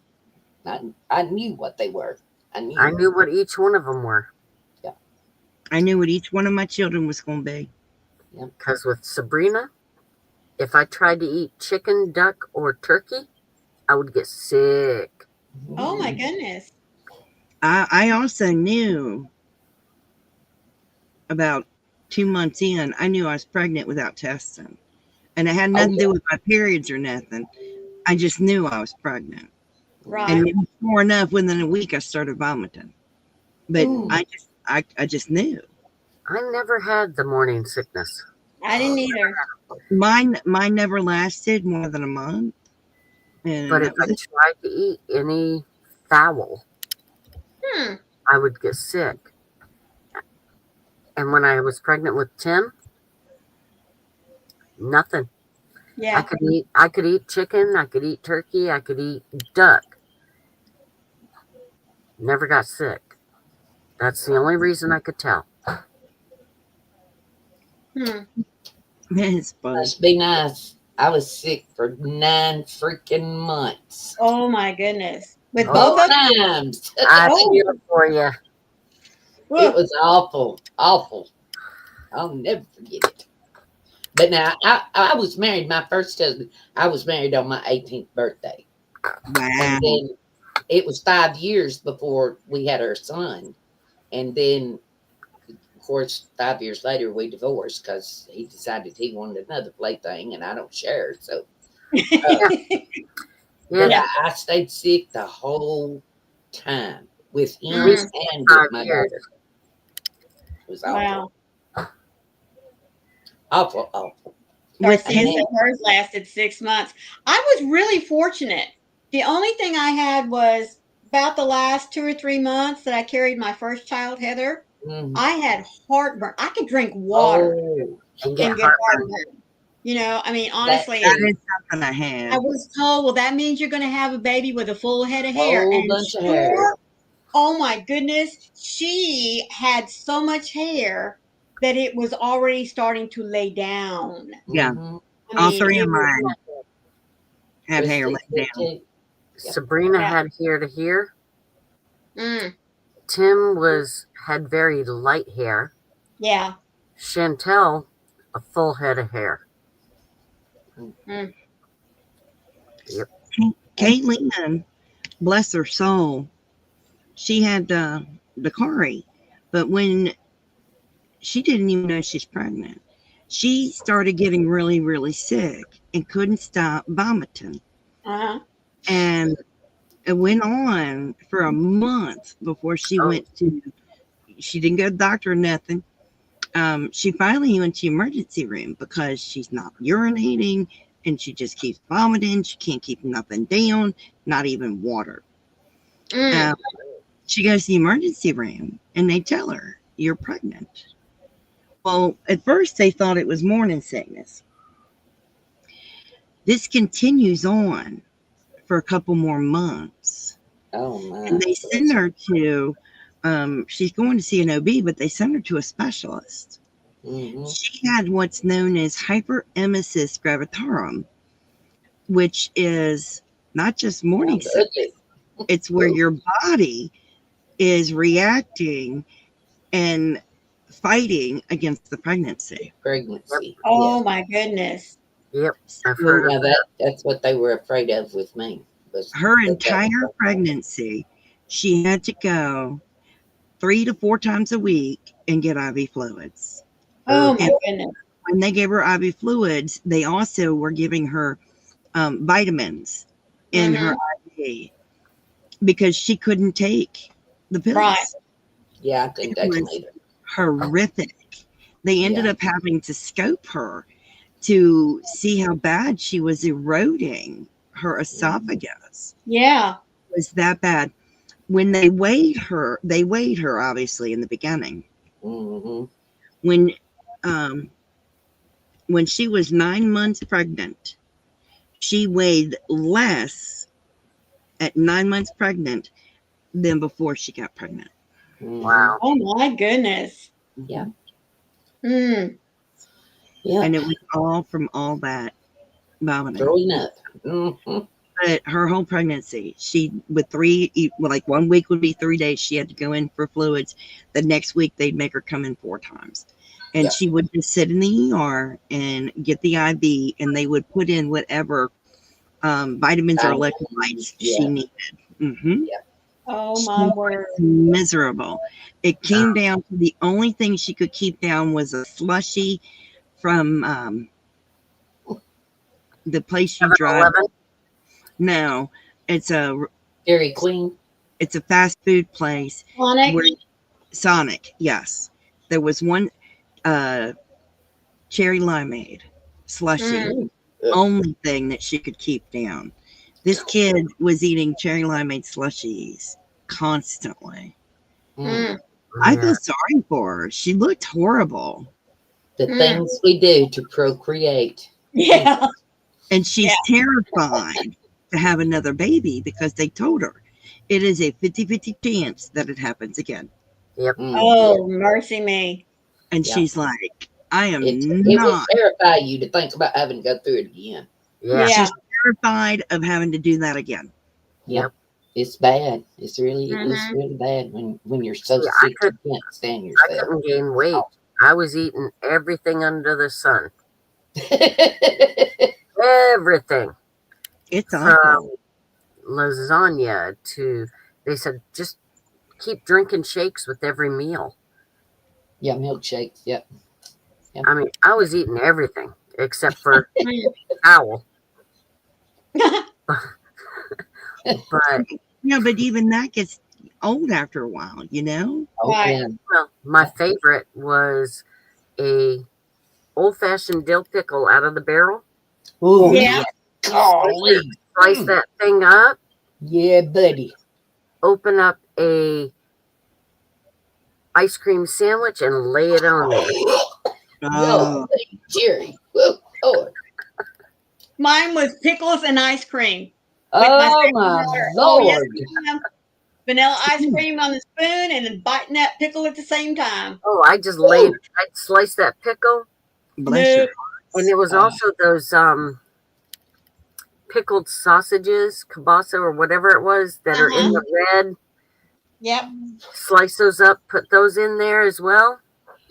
I knew what they were. I knew. I knew what each one of them were. I knew what each one of my children was going to be. Because with Sabrina, if I tried to eat chicken, duck, or turkey, I would get sick. Oh my Mm. goodness. I also knew about 2 months in, I knew I was pregnant without testing. And it had Oh nothing to yeah. do with my periods or nothing. I just knew I was pregnant. Right. And sure enough, within a week, I started vomiting. But Mm. I just knew. I never had the morning sickness. I didn't either. Mine never lasted more than a month. And But if that I was it. tried to eat any fowl, Hmm. I would get sick. And when I was pregnant with Tim, nothing. Yeah. I could eat chicken, I could eat turkey, I could eat duck. Never got sick. That's the only reason I could tell. Hmm. It's funny. Must be nice. I was sick for 9 freaking months. Oh my goodness. With Oh, both Both of them? times. I Oh. feel it for you. It Ugh. was awful, awful. I'll never forget it. But now I was married. My first husband, I was married on my 18th birthday, and Wow. then it was 5 years before we had our son, and then of course 5 years later we divorced because he decided he wanted another plaything, and I don't share. So, uh, Yeah. but Yeah. Yeah. I stayed sick the whole time with At him Mm, least and with 5 my years. daughter. It was awful, wow. awful, awful. With And Garcia him, said then hers lasted 6 months. I was really fortunate. The only thing I had was about the last 2 or 3 months that I carried my first child, Heather. mm, I had heartburn. I could drink water oh, And get and get heartburn. heartburn. You know, I mean, that honestly, that and too. is something I I had. was told, well, that means you're going to have a baby with a full head of hair. Whole And bunch of hair. sure, oh my goodness, she had so much hair that it was already starting to lay down. Yeah. Mm-hmm. I All mean, three it of was mine like, had hair Christy laid did down. too. Yep. Sabrina yeah. had hair to here. Mm, Tim had very light hair. yeah. Chantel, a full head of hair. Mm, Yep. Caitlin, bless her soul, she had the Kari, but when she didn't even know she's pregnant, she started getting really, really sick and couldn't stop vomiting. uh-huh. And it went on for a month before she Oh, went to, she didn't go to the doctor or nothing. She finally went to the emergency room because she's not urinating and she just keeps vomiting. She can't keep nothing down, not even water. Mm, Um, she goes to the emergency room and they tell her, "You're pregnant." Well, at first they thought it was morning sickness. This continues on for a couple more months. Oh And my. they send her to, she's going to see an OB, but they send her to a specialist. Mm-hmm. She had what's known as hyperemesis gravitarum, which is not just morning Sounds sickness, ugly. it's where Ooh, your body is reacting and fighting against the pregnancy. yep. pregnancy. Yeah. oh my goodness. Yep. I've So heard of Now that. that's what they were afraid of with me was her that was entire going to happen. pregnancy, she had to go 3 to 4 times a week and get IV fluids. Oh Ugh. my And goodness. when they gave her IV fluids, they also were giving her vitamins in her Mm-hmm. IV because she couldn't take the Right. pills. Yeah, I couldn't It take them was either. horrific. They ended Yeah. up having to scope her to see how bad she was eroding her Mm-hmm. esophagus. Yeah. It was that bad. When they weighed her obviously in the beginning. Mm-hmm. When um, when she was 9 months pregnant, she weighed less at 9 months pregnant than before she got pregnant. Mm-hmm. Wow. Oh my goodness. Yeah. Mhm. Mm. Yeah. And it was all from all that vomiting. Throwing up. Mm-hmm. But her whole pregnancy, she with three, like 1 week would be 3 days. She had to go in for fluids. The next week they'd make her come in 4 times, and Yeah. she would just sit in the ER and get the IV, and they would put in whatever vitamins or electrolytes she Yeah. needed. Hmm. Yeah. Oh She my was word. miserable. It Uh, came down to the only thing she could keep down was a slushy from the place you drive. 7-Eleven. No, it's a Dairy Queen. it's a fast food place Sonic. where Sonic. Yes, there was one uh, cherry limeade slushy. Mm. Ooh. Ugh. Only thing that she could keep down. This kid was eating cherry limeade slushies constantly. Mm. Mm. I Yeah. feel sorry for her. She looked horrible. The Mm. things we do to procreate. Yeah. Jesus. And Yeah. she's terrified to have another baby because they told her it is a 50-50 chance that it happens again. Yep. Yeah. Oh, mercy me. And Yeah. she's like, I It am it will not. terrify you to think about having to go through it again. Yeah. Yeah. She's terrified of having to do that again. Yeah. Yep. It's bad. It's Mhm. really bad when you're so See, sick you can't stand I yourself. couldn't gain weight. I was eating everything under the sun. Everything. It's From awful. lasagna to, they said, just keep drinking shakes with every meal. Yeah, milkshakes. Yep. Yep. I mean, I was eating everything except for Mm. owl. But, Yeah, but even that gets old after a while, you know? Oh Right. yeah. well, my favorite was a old-fashioned dill pickle out of the barrel. Oh Mhm. Yeah. yeah. Slice that, Golly. slice that thing up, Yeah, buddy. open up a ice cream sandwich and lay it on there. Yo, Oh, buddy, Jerry. Whoa, Lord. Mine was pickles and ice cream with my Oh second my daughter. Oh yes, Lord. ma'am. Vanilla ice cream on the spoon and then biting that pickle at the same time. Oh, Woo. I'd slice that pickle, bless your Nope. and hearts. there was Oh, also those pickled sausages, kielbasa or whatever it was, that are in Uh-huh. the red. Yep. Slice those up, put those in there as well.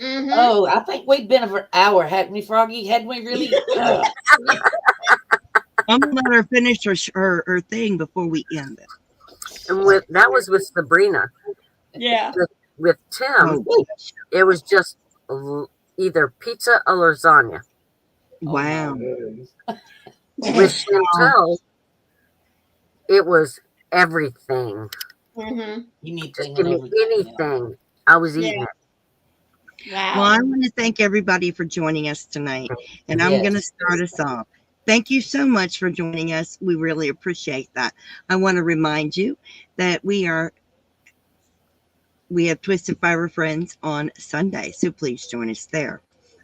Mm-hmm. oh, I think we've been for an hour, hadn't we, Froggy? Hadn't we really? I'm gonna let her finish her thing before we end it. And with that was with Sabrina. Yeah. With Tim, Oh, Woo. it was just either pizza or lasagna. Oh my wow. word. With Wow. Chantel, it was everything. Mm-hmm. Just Anything give and me everything. Yeah. anything. I was eating Yeah. it. Well, Wow. I want to thank everybody for joining us tonight, and I'm going to Yes. start us off. Thank you so much for joining us. We really appreciate that. I want to remind you that we have Twisted Fiber Friends on Sunday, so please join us there.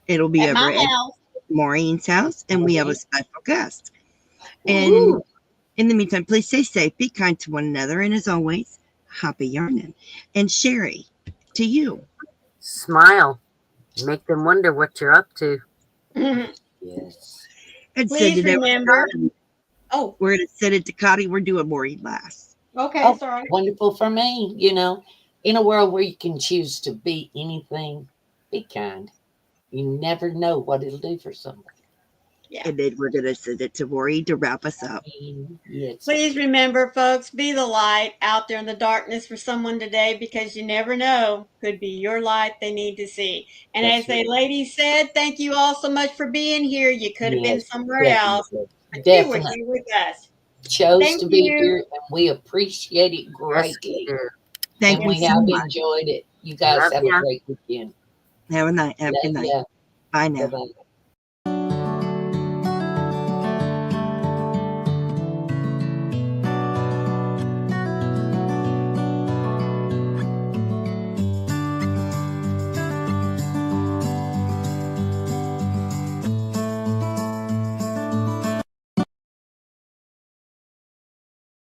It'll be At my over at house. Maureen's house, and we have a Okay. special guest. And Woo. in the meantime, please stay safe, be kind to one another, and as always, happy yarning. And Sherry, to you. Smile. Make them wonder what you're up to. Mhm. Yes. And send Please it over remember. to Cotty. Oh, We're going to send it to Cotty. We're doing Maureen last. okay, Oh, sorry. wonderful for me. In a world where you can choose to be anything, be kind. You never know what it'll do for somebody. Yeah. And then we're going to send it to Maureen to wrap us up. Yes. Please remember, folks, be the light out there in the darkness for someone today because you never know. Could be your light they need to see. And That's as the right. lady said, thank you all so much for being here. You could have been Yes, somewhere else, definitely. but you were Definitely. here with us. Chose Thank to be you. here and we appreciate it Yes, we greatly. do. Thank And you we so have much. enjoyed it. You guys Love have a ya. great weekend. Have a good Love night. ya. Bye Bye now. bye.